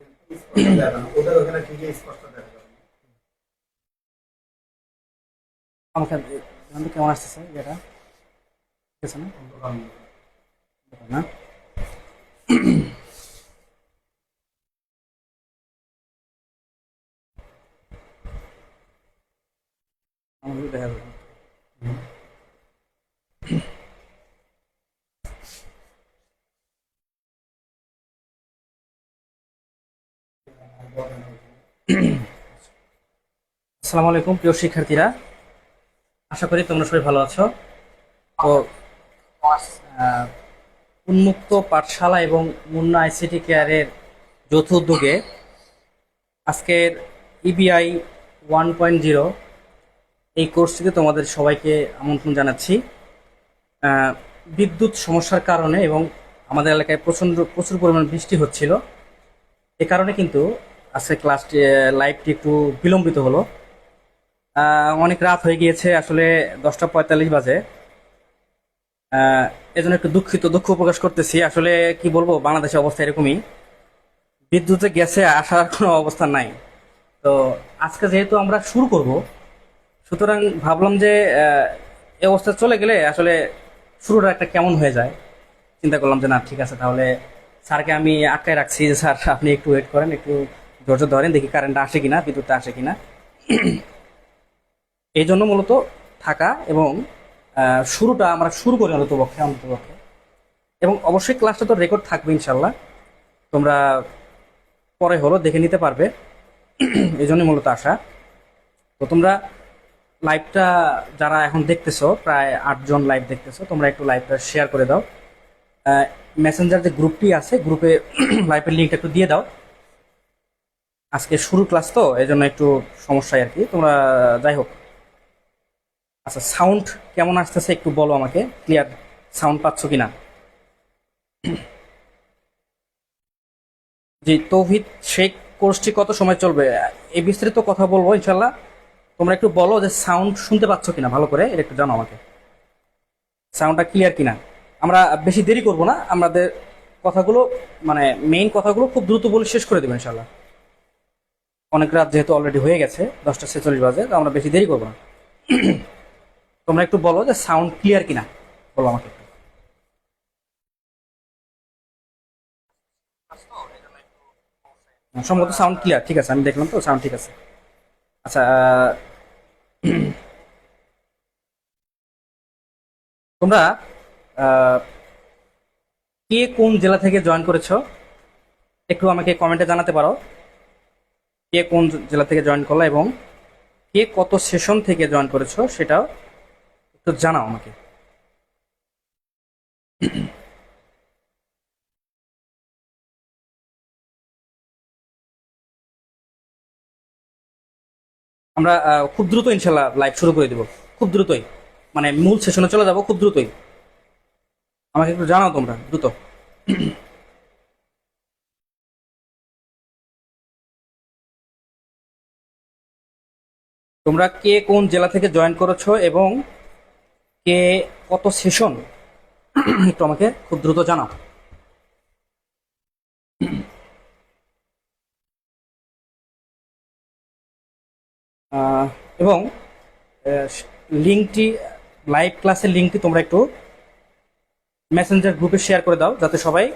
স্পষ্ট দেখা না, ওদের ওখানে ঠিকই স্পষ্ট দেখা যাবে। আমাকে আমাকে কেমন আসতেছে এটা? ঠিক আছে না? অন্ধকার মতো। না, আমাকে দেখা যাবে না। আসসালামু আলাইকুম প্রিয় শিক্ষার্থীরা, আশা করি তোমরা সবাই ভালো আছো। তো আহ, উন্মুক্ত পাঠশালা এবং মুন্না আইসিটি কেয়ারের যৌথ উদ্যোগে আজকের ইবিআই 1.0 এই কোর্সটিতে তোমাদের সবাইকে আমন্ত্রণ জানাচ্ছি। আহ, বিদ্যুৎ সমস্যার কারণে এবং আমাদের এলাকায় প্রচুর পরিমাণ বৃষ্টি হচ্ছিল, এ কারণে কিন্তু আজকে ক্লাসটি লাইভটি একটু বিলম্বিত হলো। অনেক রাত হয়ে গিয়েছে, আসলে 10টা 45 বাজে। আহ, এজন্য একটু দুঃখ প্রকাশ করতেছি। আসলে কি বলবো, বাংলাদেশের অবস্থা এরকমই, বিদ্যুতে গেছে আসার কোনো অবস্থা নাই। তো আজকে যেহেতু আমরা শুরু করব, সুতরাং ভাবলাম যে এই অবস্থা চলে গেলে আসলে শুরুটা একটা কেমন হয়ে যায়। চিন্তা করলাম যে না, ঠিক আছে, তাহলে স্যারকে আমি আটকায় রাখছি যে স্যার আপনি একটু ওয়েট করেন, একটু ধৈর্য ধরেন, দেখি কারেন্টটা আসে কিনা, বিদ্যুৎটা আসে কিনা। এই জন্য মূলত থাকা এবং শুরুটা আমরা শুরু করি অন্ততপক্ষে। এবং অবশ্যই ক্লাসটা তো রেকর্ড থাকবে ইনশাল্লাহ, তোমরা পরে হলো দেখে নিতে পারবে। এই জন্যই মূলত আসা। তো তোমরা লাইভটা যারা এখন দেখতেছো, প্রায় 8 জন লাইভ দেখতেছো, তোমরা একটু লাইভটা শেয়ার করে দাও। মেসেঞ্জার যে গ্রুপটি আছে, গ্রুপে লাইভের লিঙ্কটা একটু দিয়ে দাও। আজকে শুরু ক্লাস তো এই জন্য একটু সমস্যায় আর কি। তোমরা যাই হোক, আচ্ছা সাউন্ড কেমন আসতেছে একটু বলো আমাকে, ক্লিয়ার সাউন্ড পাচ্ছ কিনা? জি, তৌহিদ শেখ কোর্সটি কত সময় চলবে এই বিস্তারিত কথা বলবো ইনশাল্লাহ। তোমরা একটু বলো যে সাউন্ড শুনতে পাচ্ছ কিনা ভালো করে, এটা একটু জানো আমাকে, সাউন্ডটা ক্লিয়ার কিনা। আমরা বেশি দেরি করব না, আমাদের কথাগুলো মানে মেইন কথাগুলো খুব দ্রুত বলে শেষ করে দেবো ইনশাল্লাহ। অনেক রাত যেহেতু অলরেডি হয়ে গেছে, 10টা 46 বাজে, তো আমরা বেশি দেরি করবো না। তোমরা একটু বলো যে সাউন্ড ক্লিয়ার কিনা, বলো আমাকে একটু। সম্ভবত সাউন্ড ক্লিয়ার, ঠিক আছে, আমি দেখলাম তো সাউন্ড ঠিক আছে। আচ্ছা, তোমরা আহ, কে কোন জেলা থেকে জয়েন করেছো একটু আমাকে কমেন্টে জানাতে পারো। কে কোন জেলা থেকে জয়েন করলো এবং কে কত সেশন থেকে জয়েন করেছো সেটাও একটু জানাও আমাকে। আমরা খুব দ্রুত ইনশাল্লাহ লাইভ শুরু করে দিব, খুব দ্রুতই, মানে মূল সেশনে চলে যাব খুব দ্রুতই। আমাকে একটু জানাও তোমরা দ্রুত। তোমরা কে কোন জেলা থেকে জয়েন করেছো এবং কে কত সেশন একটু আমাকে খুব দ্রুত জানাও। আহ, এবং লিঙ্কটি, লাইভ ক্লাসের লিঙ্কটি তোমরা একটু মেসেঞ্জার গ্রুপে শেয়ার করে দাও, যাতে সবাই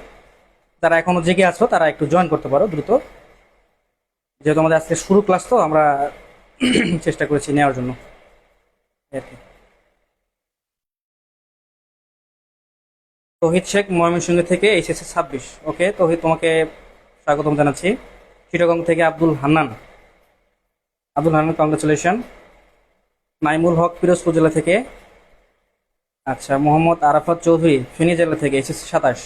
যারা এখনো জেগে আছো তারা একটু জয়েন করতে পারো দ্রুত। যেহেতু আমাদের আজকে শুরু ক্লাস, তো আমরা চেষ্টা করেছি নেওয়ার জন্য এই আর কি। তৌহিদ শেখ ময়মনসিংহ থেকে এইচএসসি 26। ওকে তৌহিদ, তোমাকে স্বাগতম জানাচ্ছি। চিটাগং থেকে আব্দুল হান্নান কংগ্রেচুলেশন। নাইমুল হক পিরোজপুর জেলা থেকে। আচ্ছা, মোহাম্মদ আরাফাত চৌধুরী ফেনী জেলা থেকে এইচএসসি 27।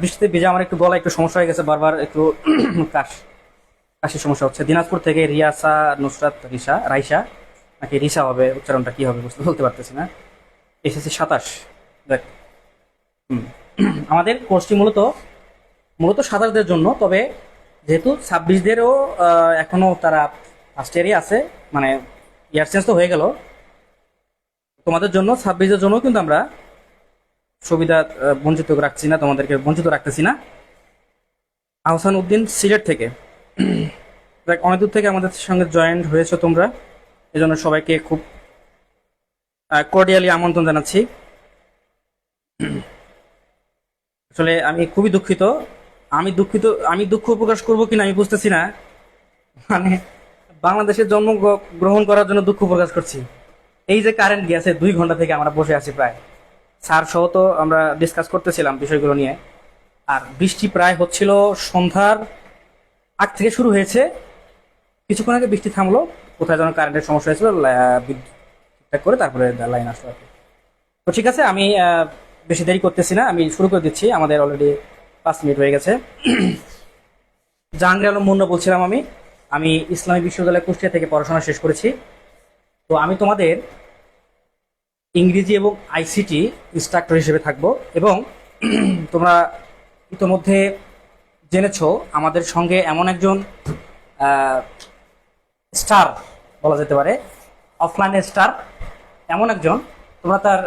বৃষ্টিতে ভিজে আমার একটু গলা একটু সমস্যা হয়ে গেছে, বারবার একটু কাশ কাশির সমস্যা হচ্ছে। দিনাজপুর থেকে রিয়াসা নুসরাত রাইসা, নাকি রিসা হবে, উচ্চারণটা কি হবে বলতে পারতেছি না। এসএসসি 27। দেখ, হুম। আমাদের কোর্সটি মূলত মূলত 27দের জন্য, তবে যেহেতু 26দেরও এখনো তারা ফার্স্ট ইয়ারই আছে, মানে ইয়ার চেঞ্জ তো হয়ে গেল, তোমাদের জন্য 26দের জন্য কিন্তু আমরা সুবিধা বঞ্চিত রাখছি না, তোমাদেরকে বঞ্চিত রাখতেছি না। আহসান উদ্দিন সিলেট থেকে, দেখ অনেক দূর থেকে আমাদের সঙ্গে জয়েন্ট হয়েছো তোমরা, এজন্য সবাইকে খুব কর্ডিয়ালি আমন্ত্রণ জানাচ্ছি। আসলে আমি খুবই দুঃখিত, আমি দুঃখ প্রকাশ করবো কিনা আমি বুঝতেছি না। মানে বাংলাদেশের জন্ম গ্রহণ করার জন্য দুঃখ প্রকাশ করছি। এই যে কারেন্ট গেছে 2 ঘন্টা থেকে আমরা বসে আছি প্রায়, স্যার সহ তো আমরা ডিসকাস করতেছিলাম বিষয়গুলো নিয়ে। আর বৃষ্টি প্রায় হচ্ছিল সন্ধ্যার আগ থেকে শুরু হয়েছে, কিছুক্ষণ আগে বৃষ্টি থামলো, কোথায় যেন কারেন্টের সমস্যা হয়েছিল, বিদ্যুৎ ঠিকঠাক করে তারপরে লাইন আসলো আর কি। তো ঠিক আছে, আমি বেশি দেরি করতেছি না, আমি শুরু করে দিচ্ছি। আমাদের অলরেডি 5 মিনিট হয়ে গেছে। জাহাঙ্গীর আলম মুন্না বলছিলাম আমি ইসলামী বিশ্ববিদ্যালয় কুষ্টিয়া থেকে পড়াশোনা শেষ করেছি। তো আমি তোমাদের ইংরেজি এবং আইসিটি ইনস্ট্রাক্টর হিসেবে থাকব। এবং তোমরা ইতোমধ্যে জেনেছো আমাদের সঙ্গে এমন একজন স্টার বলা যেতে পারে, অফলাইনের স্টার, এমন একজন, তোমরা তার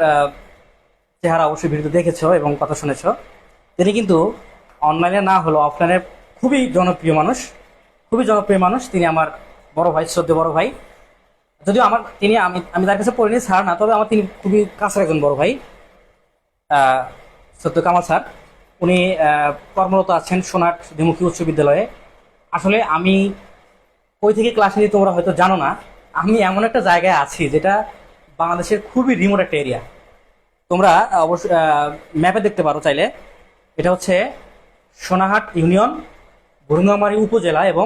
চেহারা অবশ্যই ভিডিওতে দেখেছো এবং কথা শুনেছো। তিনি কিন্তু অনলাইনে না হলেও অফলাইনে খুবই জনপ্রিয় মানুষ। তিনি আমার বড় ভাই, শ্রদ্ধেয় বড় ভাই। যদিও আমি তার কাছে পড়িনি স্যার না, তবে তিনি খুবই কাছের একজন বড় ভাই, সত্য কামাল স্যার। উনি কর্মরত আছেন সোনাট দ্বিমুখী উচ্চ বিদ্যালয়ে। আসলে আমি কই থেকে ক্লাস নিয়ে তোমরা হয়তো জানো না, আমি এমন একটা জায়গায় আছি যেটা বাংলাদেশের খুবই রিমোট একটা এরিয়া। তোমরা অবশ্যই ম্যাপে দেখতে পারো চাইলে। এটা হচ্ছে সোনাহাট ইউনিয়ন, বুড়িমারি উপজেলা এবং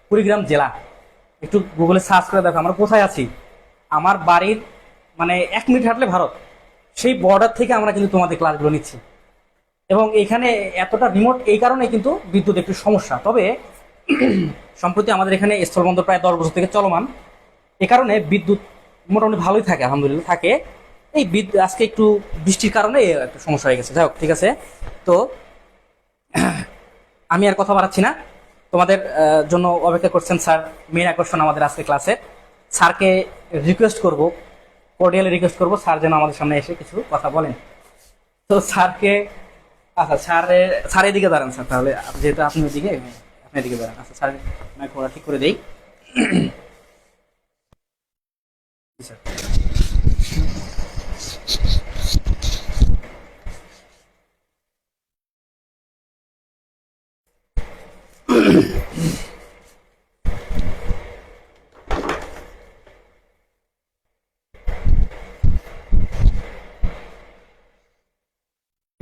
কুড়িগ্রাম জেলা। একটু গুগলে সার্চ করে দেখো আমরা কোথায় আছি। আমার বাড়ির মানে 1 মিনিট হাঁটলে ভারত, সেই বর্ডার থেকে আমরা কিন্তু তোমাদের ক্লাসগুলো নিচ্ছি। এবং এখানে এতটা রিমোট এই কারণে কিন্তু বিদ্যুৎ একটু সমস্যা। তবে সম্প্রতি আমাদের এখানে স্থলবন্দর প্রায় 10 বছর থেকে চলমান, এ কারণে বিদ্যুৎ মোটামুটি ভালোই থাকে, আলহামদুলিল্লাহ থাকে। এই আজকে একটু বৃষ্টির কারণে একটু সমস্যা হয়ে গেছে। যাই হোক, ঠিক আছে। তো আমি আর কথা বাড়াচ্ছি না, তোমাদের জন্য অপেক্ষা করছেন স্যার। মেইন আকর্ষণ আমাদের আজকে ক্লাসে। স্যারকে কর্ডিয়ালি রিকোয়েস্ট করবো স্যার যেন আমাদের সামনে এসে কিছু কথা বলেন। তো স্যারকে, আচ্ছা স্যার এদিকে দাঁড়ান স্যার, তাহলে যেহেতু আপনি ওদিকে, আপনি এদিকে দাঁড়ান। আচ্ছা স্যার মাইক্রোফোনটা ঠিক করে দেই। স্যার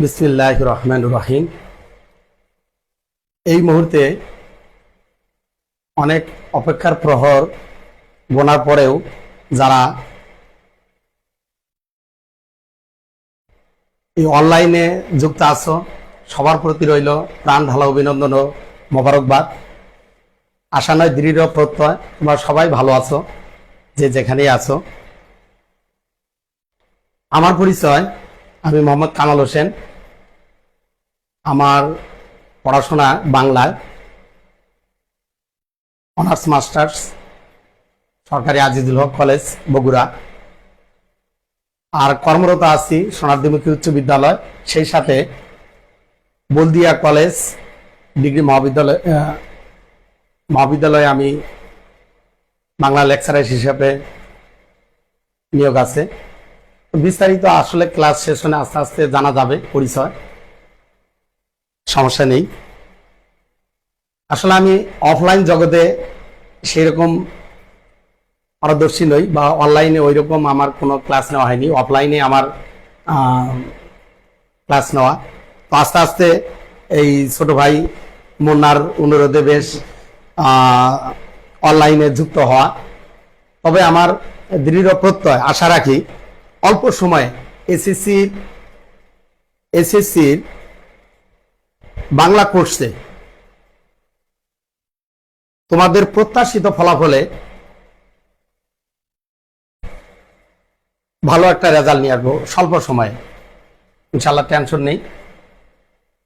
বিসমিল্লাহির রহমানির রহিম। এই মুহূর্তে অনেক অপেক্ষার প্রহর গোনার পরেও যারা এই অনলাইনে যুক্ত আছো, সবার প্রতি রইল প্রাণ ঢালা অভিনন্দন ও মোবারকবাদ। আশা নয় দৃঢ় প্রত্যয় তোমরা সবাই ভালো আছো, যে যেখানেই আছো। আমার পরিচয়, আমি মোহাম্মদ কামাল হোসেন। আমার পড়াশোনা বাংলায়, অনার্স মাস্টার্স সরকারি আজিজুল হক কলেজ বগুড়া। আর কর্মরত আছি সোনার দ্বিমুখী উচ্চ বিদ্যালয়, সেই সাথে বলদিয়া কলেজ ডিগ্রি মহাবিদ্যালয়ে আমি বাংলা লেকচারার হিসেবে নিয়োগ আছে। বিস্তারিত আসলে ক্লাস সেশনে আস্তে আস্তে জানা যাবে পরিচয়, সমস্যা নেই। আসলে আমি অফলাইন জগতে সেরকম পারদর্শী নই, বা অনলাইনে ওই রকম আমার কোনো ক্লাস নেওয়া হয়নি। অফলাইনে আমার ক্লাস নেওয়া। তো আস্তে আস্তে এই ছোট ভাই মুন্নার অনুরোধে বেশ অনলাইনে যুক্ত হওয়া। তবে আমার দৃঢ় প্রত্যয়, আশা রাখি অল্প সময়ে এসএসসির বাংলা কোর্সে তোমাদের প্রত্যাশিত ফলাফলে ভালো একটা রেজাল্ট নিয়ে আসবো স্বল্প সময়ে, ইনশাল্লাহ, টেনশন নেই।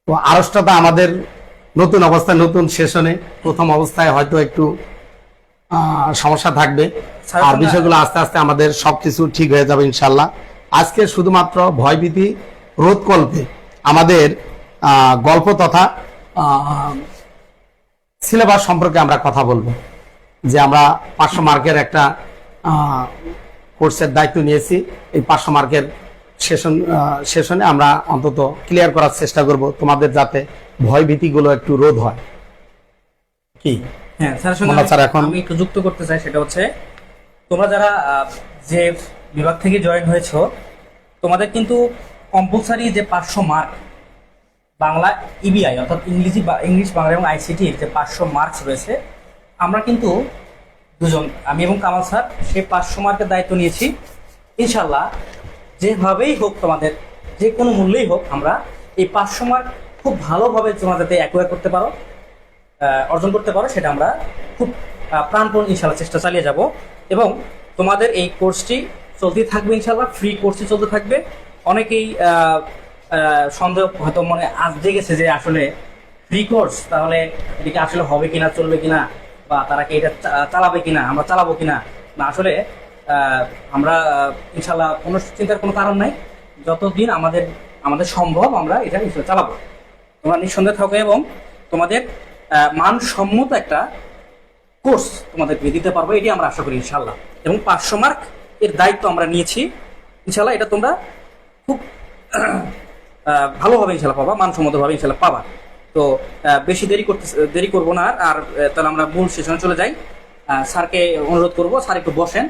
তো আড়ষ্টতা আমাদের নতুন অবস্থায়, নতুন সেশনে প্রথম অবস্থায় হয়তো একটু সমস্যা থাকবে, আর বিষয়গুলো আস্তে আস্তে আমাদের সবকিছু ঠিক হয়ে যাবে ইনশাল্লাহ। আজকে শুধুমাত্র ভয়ভীতি রোধকল্পে আমাদের গল্প তথা সিলেবাস সম্পর্কে আমরা কথা বলবো। যে আমরা 500 মার্কের একটা কোর্সের দায়িত্ব নিয়েছি। এই 500 মার্কের সেশনে আমরা অন্তত ক্লিয়ার করার চেষ্টা করব, তোমাদের যাতে ভয় ভীতিগুলো একটু রোধ হয়। কি হ্যাঁ স্যার, মোল্লা স্যার, এখন আমি একটু যুক্ত করতে চাই, সেটা হচ্ছে তোমরা যারা যে বিভাগ থেকে জয়েন হয়েছো, তোমাদের কিন্তু কম্পালসারি যে 500 মার্ক বাংলা ইবিআই অর্থাৎ ইংলিশ বাংলা এবং আইসিটি যে 500 মার্কস রয়েছে, আমরা কিন্তু দুজন, আমি এবং কামাল স্যার, সেই 500 মার্কের দায়িত্ব নিয়েছি। ইনশাল্লাহ যেভাবেই হোক, তোমাদের যে কোনো মূল্যেই হোক, আমরা এই 500 মার্ক খুব ভালোভাবে তোমরা যাতে অ্যাকোয়ার করতে পারো, অর্জন করতে পারো, সেটা আমরা খুব প্রাণপণ ইনশাল্লাহ চেষ্টা চালিয়ে যাব। এবং তোমাদের এই কোর্সটি চলতেই থাকবে ইনশাল্লাহ, ফ্রি কোর্সটি চলতে থাকবে। অনেকেই সন্দেহ হয়তো মনে আজ জেগেছে যে আসলে ফ্রি কোর্স, তাহলে এদিকে আসলে হবে কিনা, চলবে কিনা, বা তারা কি এটা চালাবে কিনা, আমরা চালাবো কিনা। না, আসলে আমরা ইনশাল্লাহ কোনো চিন্তার কোনো কারণ নাই। যতদিন আমাদের সম্ভব আমরা এটা নিশ্চয় চালাবো। তোমরা নিঃসন্দেহে থাকো এবং তোমাদের মানসম্মত একটা কোর্স তোমাদেরকে দিতে পারবো, এটি আমরা আশা করি ইনশাল্লাহ। এবং 500 মার্ক এর দায়িত্ব আমরা নিয়েছি ইনশাল্লাহ। এটা তোমরা খুব ভালোভাবে ইনশাল্লাহ পাবা, মানসম্মতভাবে ইনশাল্লাহ পাবা। তো বেশি দেরি করবো না। আর তাহলে আমরা মূল সেশনে চলে যাই। স্যারকে অনুরোধ করবো, স্যার একটু বসেন,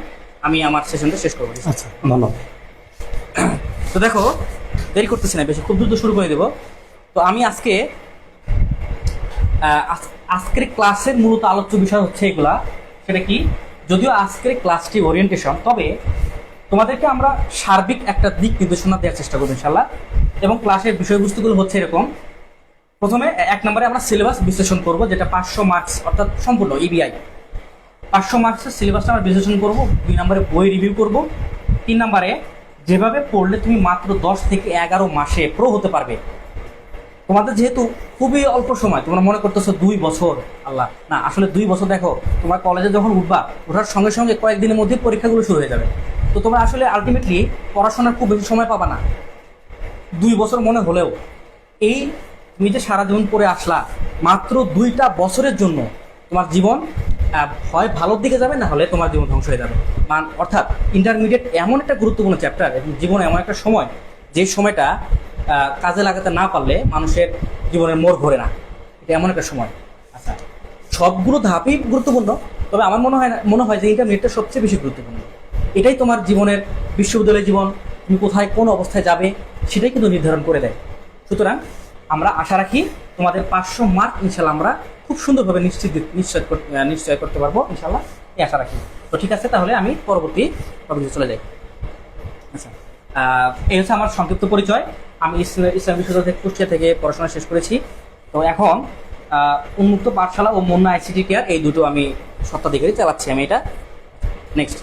আমি আমার সেশনটা শেষ করবো। আচ্ছা, ধন্যবাদ। তো দেখো, দেরি করতেছি না বেশি, খুব দ্রুত শুরু করে দেবো। তো আমি আজকের ক্লাসের মূলত আলোচ্য বিষয় হচ্ছে এগুলা। সেটা কি, যদিও আজকের ক্লাসটি ওরিয়েন্টেশন, তবে তোমাদেরকে আমরা সার্বিক একটা দিক নির্দেশনা দেওয়ার চেষ্টা করবো ইনশাল্লাহ। এবং ক্লাসের বিষয়বস্তুগুলো হচ্ছে এরকম। প্রথমে 1 নম্বরে আমরা সিলেবাস বিশ্লেষণ করব, যেটা 500 মার্কস অর্থাৎ সম্পূর্ণ ইবিআই 500 মার্কসের সিলেবাসটা আমরা বিশ্লেষণ করব। 2 নম্বরে বই রিভিউ করব। 3 নম্বরে যেভাবে পড়লে তুমি মাত্র 10 থেকে 11 মাসে প্রো হতে পারবে। তোমাদের যেহেতু খুবই অল্প সময়, তোমরা মনে করতেছো 2 বছর, আল্লাহ না, আসলে 2 বছর দেখো, তোমরা কলেজে যখন উঠবা, ওঠার সঙ্গে সঙ্গে কয়েকদিনের মধ্যে পরীক্ষাগুলো শুরু হয়ে যাবে। তো তোমরা আসলে আলটিমেটলি পড়াশোনার খুব বেশি সময় পাবা না। 2 বছর মনে হলেও এই তুমি যে সারা জীবন পড়ে আসলা, মাত্র 2টা বছরের জন্য তোমার জীবন হয় ভালোর দিকে যাবে, না হলে তোমার জীবন ধ্বংস হয়ে যাবে। অর্থাৎ ইন্টারমিডিয়েট এমন একটা গুরুত্বপূর্ণ চ্যাপ্টার এবং জীবন এমন একটা সময়, যে সময়টা কাজে লাগাতে না পারলে মানুষের জীবনের মোড় ঘোরে না। এটা এমন একটা সময়। আচ্ছা, সবগুলো ধাপই গুরুত্বপূর্ণ, তবে আমার মনে হয় যে ইন্টারমিডিয়েটটা সবচেয়ে বেশি গুরুত্বপূর্ণ। এটাই তোমার জীবনের বিশ্ববিদ্যালয় জীবন, তুমি কোথায় কোন অবস্থায় যাবে সেটাই কিন্তু নির্ধারণ করে দেয়। সুতরাং আমরা আশা রাখি তোমাদের 500 মার্ক ইনশাল্লাহ আমরা খুব সুন্দরভাবে নিশ্চয় করতে পারবো ইনশাল্লাহ, এই আশা রাখি। তো ঠিক আছে, তাহলে আমি পরবর্তী টপিকে চলে যাই। আচ্ছা, এই হচ্ছে আমার সংক্ষিপ্ত পরিচয়। আমি ইসলাম বিশ্ববিদ্যালয় কুষ্টিয়া থেকে পড়াশোনা শেষ করেছি। তো এখন উন্মুক্ত পাঠশালা ও মুন্না আইসিটি কেয়ার, এই দুটো আমি স্বত্বাধিকারী চালাচ্ছি আমি এটা। নেক্সট,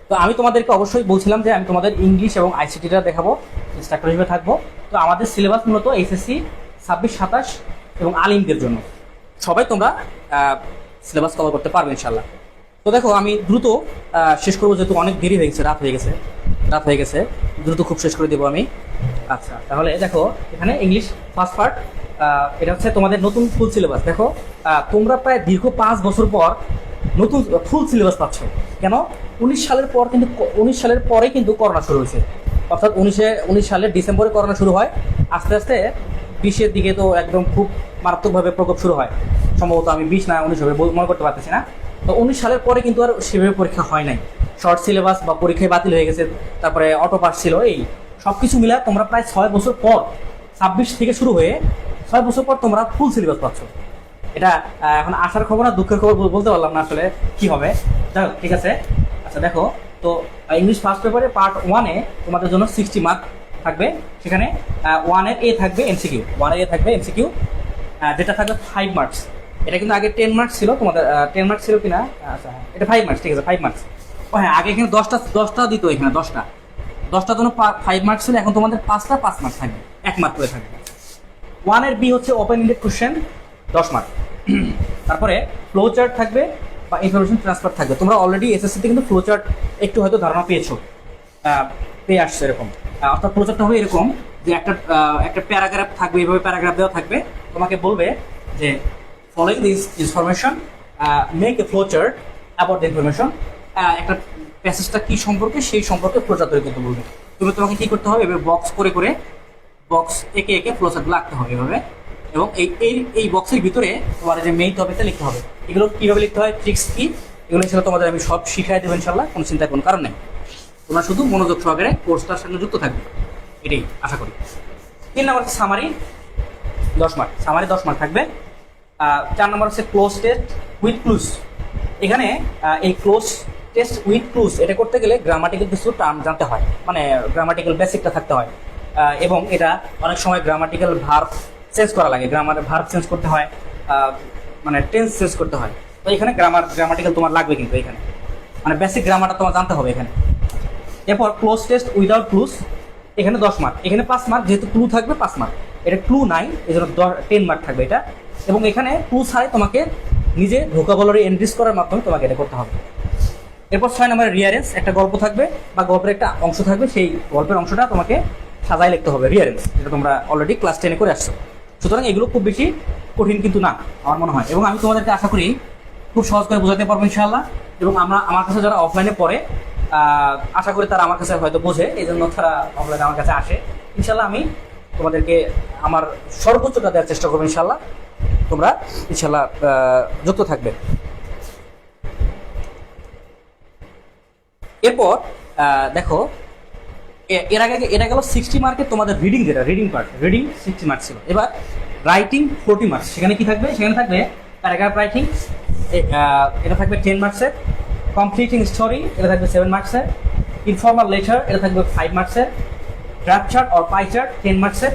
তো আমি তোমাদেরকে অবশ্যই বলছিলাম যে আমি তোমাদের ইংলিশ এবং আইসিটিটা দেখাবো, ইনস্ট্রাক্টর হিসেবে থাকবো। তো আমাদের সিলেবাস মূলত এসএসসি 26-27 এবং আলিমদের জন্য। সবাই তোমরা সিলেবাস কভার করতে পারবে ইনশাল্লাহ। তো দেখো, আমি দ্রুত শেষ করবো, যেহেতু অনেক দেরি হয়ে গেছে, রাত হয়ে গেছে, দ্রুত খুব শেষ করে দেবো আমি। আচ্ছা, তাহলে দেখো এখানে ইংলিশ ফার্স্ট পার্ট, এটা হচ্ছে তোমাদের নতুন ফুল সিলেবাস। দেখো, তোমরা প্রায় দীর্ঘ 5 বছর পর নতুন ফুল সিলেবাস পাচ্ছ। কেন? 19 সালের পরে কিন্তু করোনা শুরু হয়েছে। অর্থাৎ 19 সালের ডিসেম্বরে করোনা শুরু হয়। আস্তে আস্তে 20-এর দিকে তো একদম খুব মারাত্মকভাবে প্রকোপ শুরু হয়। সম্ভবত আমি 20 না 19 হবে মনে করতে পারতেছি না। তো 19 সালের পরে কিন্তু আর সেভাবে পরীক্ষা হয় নাই, শর্ট সিলেবাস বা পরীক্ষায় বাতিল হয়ে গেছে, তারপরে অটো পাস ছিল, এই সব কিছু মিলে তোমরা প্রায় 6 বছর পর, 26 থেকে শুরু হয়ে 6 বছর পর তোমরা ফুল সিলেবাস পাচ্ছ। এটা এখন আশার খবর না দুঃখের খবর বলতে পারলাম না আসলে কি হবে। যাই হোক, ঠিক আছে। আচ্ছা দেখো, তো ইংলিশ ফার্স্ট পেপারে পার্ট 1-এ তোমাদের জন্য 60 মার্ক থাকবে। সেখানে 1-এর এ থাকবে এমসিকিউ, 1-এর এ থাকবে এমসিকিউ, যেটা থাকবে 5 মার্কস। এটা কিন্তু আগে 10 মার্কস ছিল, তোমাদের 10 মার্কস ছিল কিনা? আচ্ছা হ্যাঁ, এটা 5 মার্কস, ঠিক আছে 5 মার্কস। ও হ্যাঁ, আগে এখানে 10টা দিত, এখানে 10টা জন্য 5 মার্কস ছিল। এখন তোমাদের 5টা 5 মার্কস থাকবে, 1 মার্ক করে থাকবে। 1-এর বি হচ্ছে ওপেন এন্ডেড কোশ্চেন, 10 মার্ক। তারপরে ফ্লো চার্ট থাকবে বা ইনফরমেশন ট্রান্সফার থাকবে। তোমরা অলরেডি এসএসসিতে কিন্তু ফ্লো চার্ট একটু হয়তো ধারণা পেয়ে আসছো এরকম। অর্থাৎ ফ্লো চার্টটা হবে এরকম যে একটা প্যারাগ্রাফ থাকবে, এইভাবে প্যারাগ্রাফ দেওয়া থাকবে, তোমাকে বলবে যে following this information make a flowchart about the information, একটা প্যাসেজটা কি সম্পর্কে সেই সম্পর্কে ফ্লোচার্ট তৈরি করতে বলবে। তোমাকে কি করতে হবে, এভাবে বক্স করে করে বক্স একে একে ফ্লোচার্টগুলো আঁকতে হবে এভাবে, এবং এই বক্সের ভিতরে তোমার যে মেইন টপিকটা লিখতে হবে। এগুলো কীভাবে লিখতে হয়, ট্রিক্স কি, এগুলো ইনশাল্লাহ তোমাদের আমি সব শিখাই দেবো ইনশাল্লাহ, কোনো চিন্তার কোনো কারণ নেই। তোমরা শুধু মনোযোগ সহকারে কোর্সটার সঙ্গে যুক্ত থাকবে, এটাই আশা করি। 3 নম্বর হচ্ছে সামারি, 10 মার্ক, সামারি 10 মার্ক থাকবে। 4 নম্বর হচ্ছে ক্লোজ টেস্ট উইথ ক্লুজ। এখানে এই ক্লোজ টেস্ট উইথ ক্লুজ এটা করতে গেলে গ্রামাটিক্যাল কিছু টার্ম জানতে হয়, মানে গ্রামাটিক্যাল বেসিকটা থাকতে হয়, এবং এটা অনেক সময় গ্রামাটিক্যাল ভার্ব চেঞ্জ করা লাগে, ভার্ব চেঞ্জ করতে হয়, মানে টেন্স চেঞ্জ করতে হয়। তো এখানে গ্রামাটিক্যাল তোমার লাগবে, কিন্তু এখানে মানে বেসিক গ্রামারটা তোমার জানতে হবে এখানে। এরপর ক্লোজ টেস্ট উইদাউট ক্লুজ, এখানে 10 মার্ক, এখানে 5 মার্ক, যেহেতু ক্লু থাকবে 5 মার্ক, এটা ক্লু নাই এই জন্য 10 মার্ক থাকবে এটা। এবং এখানে ক্লু ছাড়াই তোমাকে নিজে ভোকাবুলারি এনরিচ করার মাধ্যমে তোমাকে এটা করতে হবে। এরপর 6 নম্বরে রিয়ারেন্স, একটা গল্প থাকবে বা গল্পের একটা অংশ থাকবে, সেই গল্পের অংশটা তোমাকে সাজায় লিখতে হবে, রিয়ারেন্স, যেটা তোমরা অলরেডি ক্লাস 10-এ করে আসছো। সুতরাং এগুলো খুব বেশি কঠিন কিন্তু না আমার মনে হয়, এবং আমি তোমাদেরকে আশা করি খুব সহজ করে বোঝাতে পারবো ইনশাআল্লাহ। এবং আমার কাছে যারা অফলাইনে পড়ে, আশা করি তারা আমার কাছে হয়তো বোঝে, এই জন্য তারা অফলাইনে আমার কাছে আসে। ইনশাল্লাহ আমি তোমাদেরকে আমার সর্বোচ্চটা দেওয়ার চেষ্টা করবো ইনশাল্লাহ, তোমরা ইনশাল্লাহ যুক্ত থাকবে। এরপর দেখো, এটা গেল 60 মার্কের তোমাদের রিডিং, যেটা রিডিং পার্ট, রিডিং 60 মার্ক ছিল। এবার রাইটিং 40 মার্কস, সেখানে কি থাকবে, সেখানে থাকবে প্যারাগ্রাফ রাইটিং, এটা থাকবে 10 মার্কসের, কমপ্লিটিং স্টোরি এটা থাকবে 7 মার্কসের, ইনফর্মাল লেটার এটা থাকবে 5 মার্কসের, graph chart or pie chart 10 মার্কসের।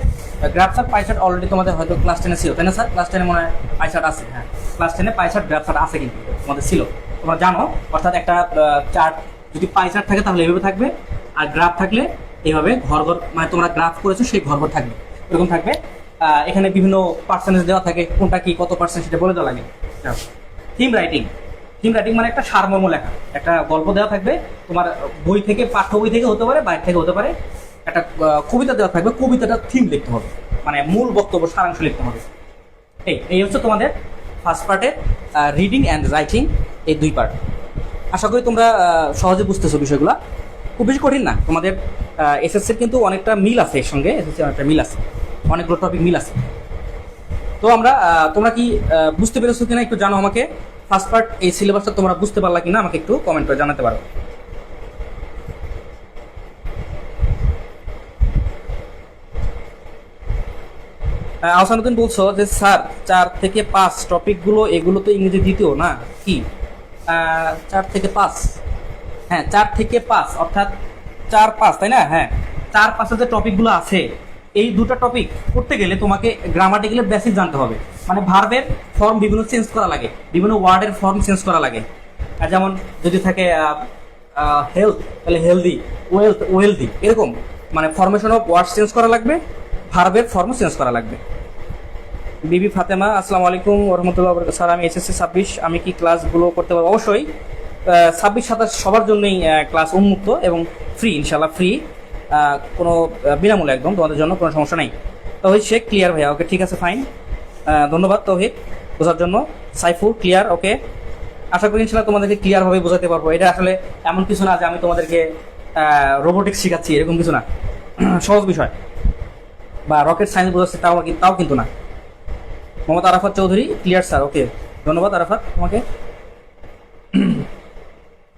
Graph chart pie chart already তোমাদের হয়তো ক্লাস 10-এ ছিল, তাই না স্যার? ক্লাস 10-এ মনে হয় পাই চার্ট আছে, হ্যাঁ ক্লাস 10-এ পাই চার্ট গ্রাফ চার্ট আছে, কিন্তু তোমাদের ছিল, তোমরা জানো। অর্থাৎ একটা চার্ট যদি পাই চার্ট থাকে তাহলে এভাবে থাকবে, আর গ্রাফ থাকলে এইভাবে ঘর ঘর, মানে তোমরা গ্রাফ করেছো সেই ঘর ঘর থাকবে, এরকম থাকবে। এখানে বিভিন্ন পার্সেন্টেজ দেওয়া থাকে, কোনটা কি কত পার্সেন্ট সেটা বলে দেওয়া লাগে। থিম রাইটিং, থিম রাইটিং মানে একটা সারমর্ম লেখা, একটা গল্প দেওয়া থাকবে তোমার বই থেকে, পাঠ্য বই থেকে হতে পারে, বাইরে থেকে হতে পারে, একটা কবিতা দেওয়া থাকবে, কবিতাটা থিম লিখতে হবে, মানে মূল বক্তব্য সারাংশ লিখতে হবে। এই হচ্ছে তোমাদের ফার্স্ট পার্টের রিডিং অ্যান্ড রাইটিং, এই 2 পার্ট। আশা করি তোমরা সহজে বুঝতেছো বিষয়গুলো, খুব বেশি কঠিন না। তোমাদের এসএসসির কিন্তু অনেকটা মিল আছে এর সঙ্গে, এসএসসির অনেকটা মিল আছে, অনেকগুলো টপিক মিল আছে। তো তোমরা কি বুঝতে পেরেছো কিনা একটু জানো আমাকে। ফার্স্ট পার্ট এই সিলেবাসটা তোমরা বুঝতে পারলা কিনা আমাকে একটু কমেন্ট করে জানাতে পারো। আহসানুদ্দিন বলছো যে স্যার 4 থেকে 5 টপিকগুলো, এগুলো তো ইংরেজি দ্বিতীয় না কি? 4 থেকে 5, হ্যাঁ 4 থেকে 5 অর্থাৎ 4-5, তাই না? হ্যাঁ 4-5 যে টপিকগুলো আছে, এই 2টা টপিক করতে গেলে তোমাকে গ্রামাটিক্যালের বেসিক জানতে হবে, মানে ভার্বের ফর্ম বিভিন্ন চেঞ্জ করা লাগে, বিভিন্ন ওয়ার্ডের ফর্ম চেঞ্জ করা লাগে। আর যেমন যদি থাকে হেলথ, তাহলে হেলদি, ওয়েলথ ওয়েলদি, এরকম মানে ফরমেশন অফ ওয়ার্ড চেঞ্জ করা লাগবে, ভার্বের ফর্ম চেঞ্জ করা লাগবে। বিবি ফাতেমা, আসসালামু আলাইকুম ওয়া রাহমাতুল্লাহি ওয়া বারাকাতুহু। স্যার আমি এসএসসি 26, আমি কি ক্লাসগুলো করতে পারবো? অবশ্যই 26-27 সবার জন্যই ক্লাস উন্মুক্ত এবং ফ্রি, ইনশাআল্লাহ ফ্রি, কোনো বিনামূল্যে একদম, তোমাদের জন্য কোনো সমস্যা নেই। তৌহিদ শেখ ক্লিয়ার ভাইয়া, ওকে ঠিক আছে ফাইন, ধন্যবাদ তৌহিদ বোঝার জন্য। সাইফুল ক্লিয়ার, ওকে। আশা করি ইনশাআল্লাহ তোমাদেরকে ক্লিয়ারভাবে বোঝাতে পারবো। এটা আসলে এমন কিছু না যে আমি তোমাদেরকে রোবোটিক্স শেখাচ্ছি, এরকম কিছু না, সহজ বিষয়, বা রকেট সায়েন্স বোঝাচ্ছি তাও কিন্তু না। মোহাম্মদ আরাফাত চৌধুরী ক্লিয়ার স্যার, ওকে ধন্যবাদ আরাফাত তোমাকে।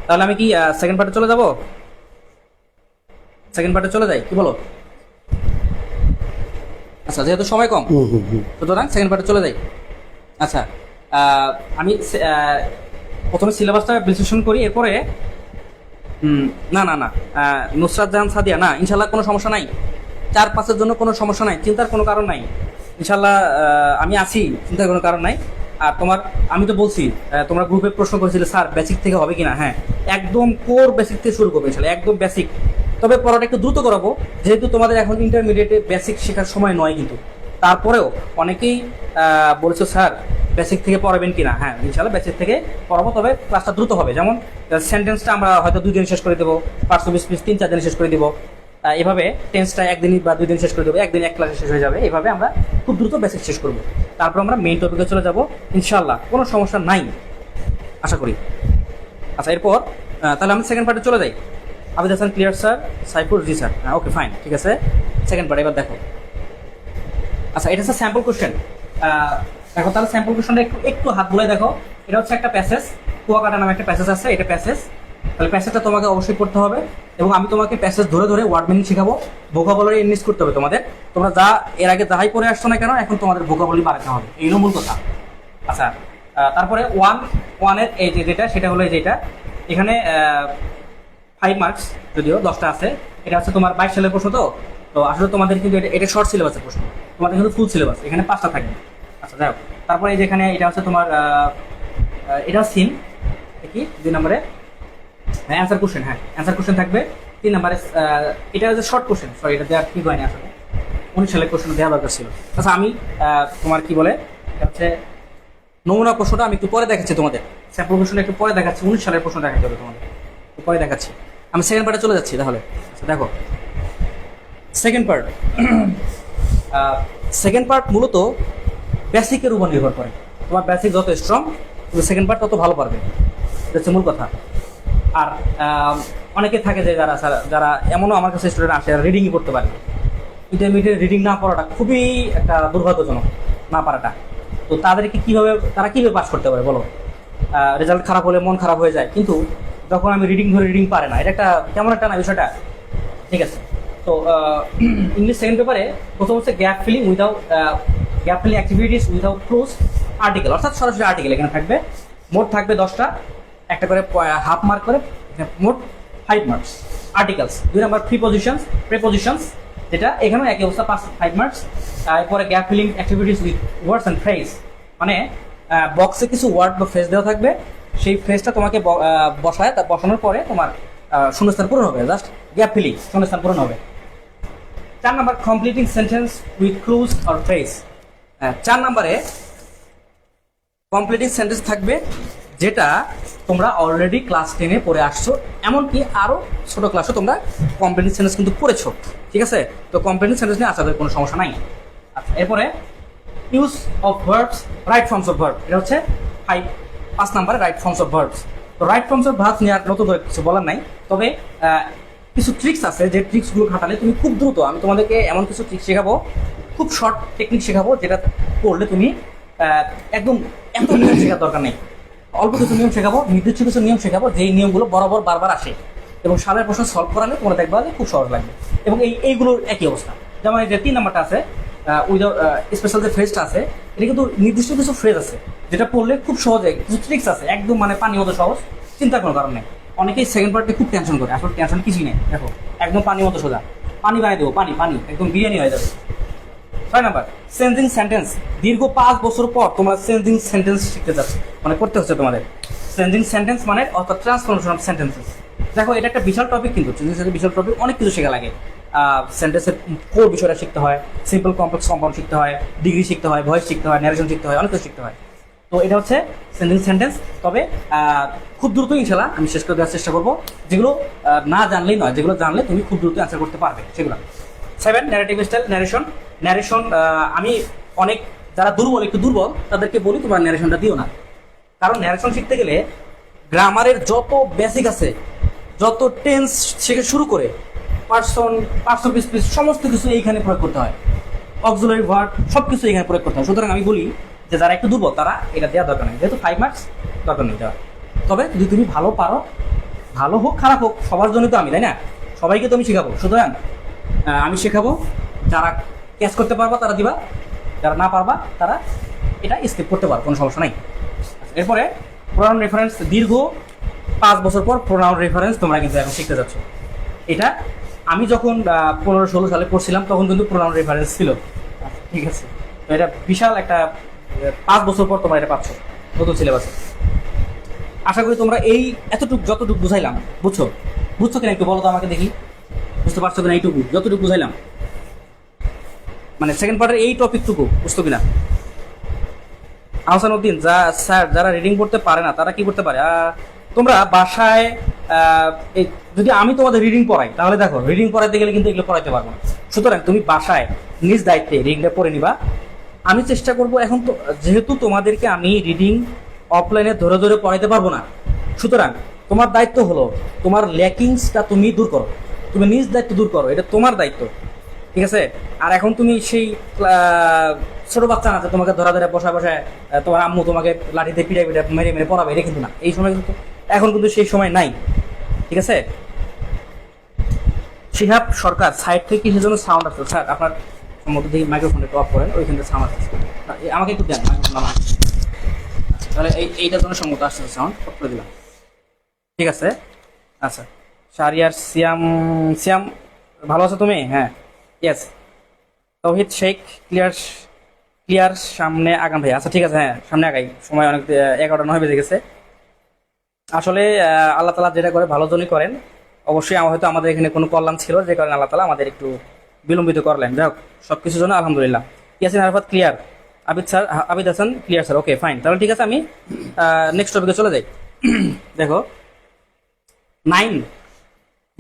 তাহলে আমি কি সেকেন্ড পার্টে চলে যাব? সেকেন্ড পার্টে চলে যাই, কি বলো? আচ্ছা, যেহেতু সময় কম সুতরাং সেকেন্ড পার্টে চলে যাই। আচ্ছা, আমি প্রথমে সিলেবাসটা বিশ্লেষণ করি, এরপরে না নুসরাত জাহান সাদিয়া, না ইনশাল্লাহ কোনো সমস্যা নাই, 4-5-এর জন্য কোনো সমস্যা নাই, চিন্তার কোনো কারণ নাই ইনশাল্লাহ, আমি আছি, চিন্তার কোনো কারণ নাই। আর আমি তো বলছি, তোমরা গ্রুপে প্রশ্ন করেছিলে স্যার বেসিক থেকে হবে কিনা, হ্যাঁ একদম কোর বেসিক থেকে শুরু করবে ইনশাল্লাহ, একদম বেসিক। তবে পড়াটা একটু দ্রুত করাবো, যেহেতু তোমাদের এখন ইন্টারমিডিয়েটে বেসিক শেখার সময় নয়, কিন্তু তারপরেও অনেকেই বলেছো স্যার বেসিক থেকে পড়াবেন কিনা। হ্যাঁ ইনশাল্লাহ বেসিক থেকে পড়াবো, তবে ক্লাসটা দ্রুত হবে। যেমন সেন্টেন্সটা আমরা হয়তো 2 দিন শেষ করে দেবো, 520 পিস 3-4 দিনে শেষ করে দেবো, এভাবে টেন্সটা একদিন বা 2 দিন শেষ করে দেবো, একদিন এক ক্লাসে শেষ হয়ে যাবে। এভাবে আমরা খুব দ্রুত বেসিক শেষ করবো, তারপর আমরা মেইন টপিকে চলে যাব ইনশাআল্লাহ, কোনো সমস্যা নাই আশা করি। আচ্ছা, এরপর তাহলে আমি সেকেন্ড পার্টে চলে যাই। আবিদ হাসান ক্লিয়ার স্যার, সাইফুর জি স্যার, হ্যাঁ ওকে ফাইন, ঠিক আছে। সেকেন্ড পার্ট এবার দেখো। আচ্ছা, এটা হচ্ছে স্যাম্পল কোশ্চেন। দেখো তাহলে স্যাম্পল কোশ্চেনটা একটু একটু হাত বুলাই দেখো। এটা হচ্ছে একটা প্যাসেজ, কুয়াকাটা নামে একটা প্যাসেজ আছে, এটা প্যাসেজ। তাহলে প্যাসেজটা তোমাকে অবশ্যই পড়তে হবে এবং আমি তোমাকে প্যাসেজ ধরে ধরে ওয়ার্ড মিনিং শেখাবো, ভোকাবুলারি ইনভেস্ট করতে হবে তোমাদের। তোমরা যা এর আগে যাহাই পড়ে আসছো না কেন, এখন তোমাদের ভোকাবুলারি বাড়াতে হবে, এই হলো মূল কথা। আচ্ছা, তারপরে ওয়ানের এই যেটা, সেটা হলো যেটা এখানে 5 মার্কস, যদিও 10টা আছে। এটা হচ্ছে তোমার 22 সালের প্রশ্ন। তো তো আসলে তোমাদের কিন্তু এটা শর্ট সিলেবাসের প্রশ্ন, তোমাদের কিন্তু ফুল সিলেবাস, এখানে 5টা থাকবে। আচ্ছা যাই হোক, তারপরে এই যেখানে এটা হচ্ছে তোমার এটা সিন কি 2 নম্বরে অ্যান্সার কোশ্চেন, হ্যাঁ অ্যান্সার কোশ্চেন থাকবে 3 নম্বরে। এটা হচ্ছে শর্ট কোশ্চেন, সরি এটা দেওয়া ঠিক হয়নি আসলে, 19 সালের কোশ্চেন দেওয়া দরকার ছিল। আচ্ছা আমি তোমার কি বলে এটা হচ্ছে নমুনা প্রশ্নটা আমি একটু পরে দেখাচ্ছি তোমাদের, স্যাম্পল প্রশ্নটা একটু পরে দেখাচ্ছি, 19 সালের প্রশ্ন দেখাতে হবে তোমাদের, একটু পরে দেখাচ্ছি। আমি সেকেন্ড পার্টে চলে যাচ্ছি তাহলে। আচ্ছা দেখো সেকেন্ড পার্ট, সেকেন্ড পার্ট মূলত বেসিকের উপর নির্ভর করে। তোমার বেসিক যত স্ট্রং, তুমি সেকেন্ড পার্ট তত ভালো পারবে, এটা হচ্ছে মূল কথা। আর অনেকে থাকে যে যারা এমনও আমার কাছে স্টুডেন্ট আসে যারা রিডিংই করতে পারে, ইন্টারমিডিয়েট রিডিং না পড়াটা খুবই একটা দুর্ভাগ্যজনক, না পারাটা। তো তাদেরকে তারা কীভাবে পাস করতে পারে বলো? রেজাল্ট খারাপ হলে মন খারাপ হয়ে যায়, কিন্তু যখন আমি রিডিং ধরে রিডিং পারে না, এটা একটা কেমন একটা না বিষয়টা, ঠিক আছে। তো ইংলিশ সেকেন্ড পেপারে প্রথম হচ্ছে gap filling activities without close article, অর্থাৎ সরাসরি আর্টিকেল এখানে থাকবে। মোট থাকবে 10টা, একটা করে হাফ মার্ক করে, মোট 5 মার্কস। আর্টিকেলস 2 নম্বর প্রিপোজিশনস, যেটা এখানেও একই অবস্থা, 5 মার্কস। তারপরে gap filling activities with words and phrase, মানে বক্সে কিছু ওয়ার্ড বা ফ্রেজ দেওয়া থাকবে, সেই ফ্রেজটা তোমাকে বসায়, তা বসানোর পরে তোমার শূন্যস্থান পূরণ হবে, জাস্ট গ্যাপ ফিলিং, শূন্যস্থান পূরণ হবে। 4 নম্বর completing sentence with clues or phrase. 4 নম্বরে কমপ্লিটিং সেন্টেন্স থাকবে, যেটা তোমরা অলরেডি ক্লাস 10-এ পড়ে আসছো, এমনকি আরও ছোটো ক্লাসে তোমরা কমপ্লিটিং সেন্টেন্স কিন্তু পড়েছো, ঠিক আছে। তো কমপ্লিটিং সেন্টেন্স নিয়ে আসাদের কোনো সমস্যা নাই। আচ্ছা, এরপরে use of verbs, right forms of verb, এটা হচ্ছে 5 নম্বরে রাইট ফর্মস অফ ভার্বস। তো রাইট ফর্মস অফ ভার্বস নিয়ে আর নতুন কিছু বলার নাই, তবে কিছু ট্রিক্স আছে, যে ট্রিক্সগুলো খাটালে তুমি খুব দ্রুত, আমি তোমাদেরকে এমন কিছু ট্রিক্স শেখাবো, খুব শর্ট টেকনিক শেখাবো, যেটা করলে তুমি একদম এত নিয়ম শেখার দরকার নেই, অল্প কিছু নিয়ম শেখাবো, নির্দিষ্ট কিছু নিয়ম শেখাবো, যেই নিয়মগুলো বরাবর বারবার আসে এবং সালের প্রশ্ন সলভ করালে তোমরা দেখবা যে খুব সহজ লাগবে। এবং এইগুলোর একই অবস্থা, যেমন এই যে 3 নাম্বারটা আছে উইদাউট স্পেশাল যে ফ্রেজটা আছে, এটা কিন্তু নির্দিষ্ট কিছু ফ্রেজ আছে যেটা পড়লে খুব সহজে, কিছু ট্রিক্স আছে, একদম মানে পানির মতো সহজ, চিন্তা কোনো কারণ নেই। অনেকেই সেকেন্ড পার্টে খুব টেনশন করে, আসলে টেনশন কিছুই নেই, দেখো একদম পানির মতো সোজা, পানি বানিয়ে দেবো, পানি একদম বিরিয়ানি হয়ে যাবে। 6 নাম্বার চেঞ্জিং সেন্টেন্স, দীর্ঘ 5 বছর পর তোমরা চেঞ্জিং সেন্টেন্স শিখতে যাচ্ছ, মানে করতে হচ্ছে তোমাদের চেঞ্জিং সেন্টেন্স, মানে অর্থাৎ ট্রান্সফরমেশন অফ সেন্টেন্সেস। দেখো এটা একটা বিশাল টপিক, কিন্তু চেঞ্জিং সেন্টেন্স বিশাল টপিক, অনেক কিছু শেখা লাগে। সেন্টেন্সের কোর বিষয়টা শিখতে হয়, সিম্পল কমপ্লেক্স কম্পাউন্ড শিখতে হয়, ডিগ্রি শিখতে হয়, ভয়েস শিখতে হয়, ন্যারেশন শিখতে হয়, অনেক কিছু শিখতে হয়। তো এটা হচ্ছে চেঞ্জিং সেন্টেন্স। তবে খুব দ্রুত ইনশাআল্লাহ আমি শেষ করে দেওয়ার চেষ্টা করবো, যেগুলো না জানলেই নয়, যেগুলো জানলে তুমি খুব দ্রুত অ্যান্সার করতে পারবে সেগুলো। 7 ন্যারেটিভ স্টাইল, ন্যারেশন আমি অনেক যারা একটু দুর্বল তাদেরকে বলি তোমার ন্যারেশনটা দিও না, কারণ ন্যারেশন শিখতে গেলে গ্রামারের যত বেসিক আছে, যত টেন্স থেকে শুরু করে পার্সন পিস সমস্ত কিছু এইখানে প্রয়োগ করতে হয়, অক্সিলারি ভার্ব সব কিছু এখানে প্রয়োগ করতে হয়। সুতরাং আমি বলি যে যারা একটু দুর্বল তারা এটা দেওয়া দরকার নেই, যেহেতু 5 মার্কস দরকার নেই দেওয়া। তবে যদি তুমি ভালো পারো, ভালো হোক খারাপ হোক, সবার জন্য তো আমি, তাই না, সবাইকে তো আমি শেখাবো। সুতরাং আমি শেখাবো, যারা ক্যাচ করতে পারবা তারা দিবা, যারা না পারবা তারা এটা স্কিপ করতে পারো, কোনো সমস্যা নাই। এরপরে প্রোনাউন রেফারেন্স, দীর্ঘ 5 বছর পর প্রোনাউন রেফারেন্স তোমরা কিন্তু এখন শিখতে যাচ্ছ। এটা আমি যখন 15-16 সালে পড়ছিলাম তখন কিন্তু প্রোনাউন রেফারেন্স ছিল, ঠিক আছে। তো এটা বিশাল একটা 5 বছর পর তোমরা এটা পাচ্ছ নতুন সিলেবাসে। আশা করি তোমরা এই যতটুকু বুঝাইলাম বুঝছো কিনা একটু বলো তো আমাকে দেখি, বুঝতে পারছো কিনা? এইটুকু যতটুকু বুঝাইলাম, মানে সেকেন্ড পার্টের এই টপিকটুকু বুঝতো কিনা? আহসান উদ্দিন, স্যার যারা রিডিং পড়তে পারে না তারা কি করতে পারে? তোমরা বাসায় যদি আমি তোমাদের রিডিং পড়াই তাহলে দেখো রিডিং পড়াইতে গেলে কিন্তু এগুলো পড়াইতে পারবো না। সুতরাং তুমি বাসায় নিজ দায়িত্বে রিডিংটা পড়ে নিবা। আমি চেষ্টা করব এখন তো যেহেতু তোমাদেরকে আমি রিডিং অফলাইনে ধরে ধরে পড়াইতে পারবো না, সুতরাং তোমার দায়িত্ব হলো তোমার ল্যাকিংসটা তুমি দূর করো, তুমি নিজ দায়িত্ব দূর করো, এটা তোমার দায়িত্ব, ঠিক আছে? আর এখন তুমি সেই ছোট বাচ্চা না যে তোমাকে ধরা ধরে বসা বসায় তোমার আম্মু তোমাকে লাঠিতে পিড়ে পিড়ে মেরে মেরে পড়াবে, এটা কিন্তু না। এই সময় কিন্তু এখন কিন্তু সেই সময় নাই, ঠিক আছে? শিহাব সরকার সাইড থেকে কিসের জন্য সাউন্ড আসছে? স্যার আপনার সম্মত দিয়ে মাইক্রোফোনটা একটু অফ করেন, ওইখান থেকে সাউন্ড আসছে। আমাকে একটু দেন মাইক্রোফোন আমার। তাহলে এইটার জন্য সম্মত আসছে সাউন্ড, অফ করে দিলাম, ঠিক আছে? আচ্ছা, শারিয়ার সিয়াম সিয়াম ভালো আছো তুমি? হ্যাঁ, ইয়েস। তৌহিদ শেখ ক্লিয়ার ক্লিয়ার সামনে আগান ভাই। আচ্ছা ঠিক আছে, হ্যাঁ সামনে আগাই, সময় অনেক 11:09 বেজে গেছে। আসলে আল্লাহ তালা যেটা করে ভালো জন্যই করেন। অবশ্যই হয়তো আমাদের এখানে কোনো কল্যাণ ছিল যে কারণে আল্লাহ তালা আমাদের একটু বিলম্বিত করলেন। যাই হোক, সব কিছুর জন্য আলহামদুলিল্লাহ। Yasin Arafat clear, Abid Hasan clear sir, okay fine. তাহলে ঠিক আছে, আমি নেক্সট টপিকে চলে যাই। দেখো 9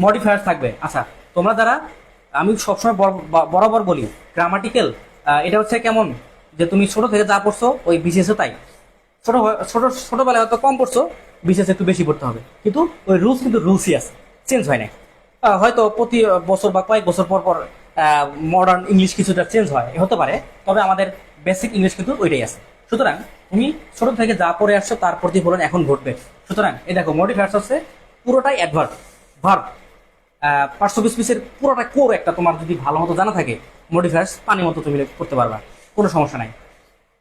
মডিফায়ার থাকবে। আচ্ছা, তোমরা যারা, আমি সবসময় বরাবর বলি গ্রামাটিক্যাল এটা হচ্ছে কেমন, যে তুমি ছোট থেকে যা পড়ছো ওই বিশেষে তাই। ছোটবেলায় হয়তো কম পড়ছো, বিশেষ একটু বেশি পড়তে হবে, কিন্তু ওই রুলস কিন্তু রুলসই আছে, চেঞ্জ হয় না। হয়তো প্রতি বছর বা কয়েক বছর পর পর মডার্ন ইংলিশ কিছুটা চেঞ্জ হয়, হতে পারে, তবে আমাদের বেসিক ইংলিশ কিন্তু ওইটাই আছে। সুতরাং তুমি ছোট থেকে যা পড়ে আসছো তার প্রতিফলন এখন ঘটবে। সুতরাং এই দেখো মডিফায়ার্স হচ্ছে পুরোটাই অ্যাডভার্ব, ভার্ব, পার্টস অফ স্পিচের পুরোটা কোর একটা তোমার যদি ভালো মতো জানা থাকে, মডিফায়ার্স পানি মতো তুমি করতে পারবা, কোনো সমস্যা নাই।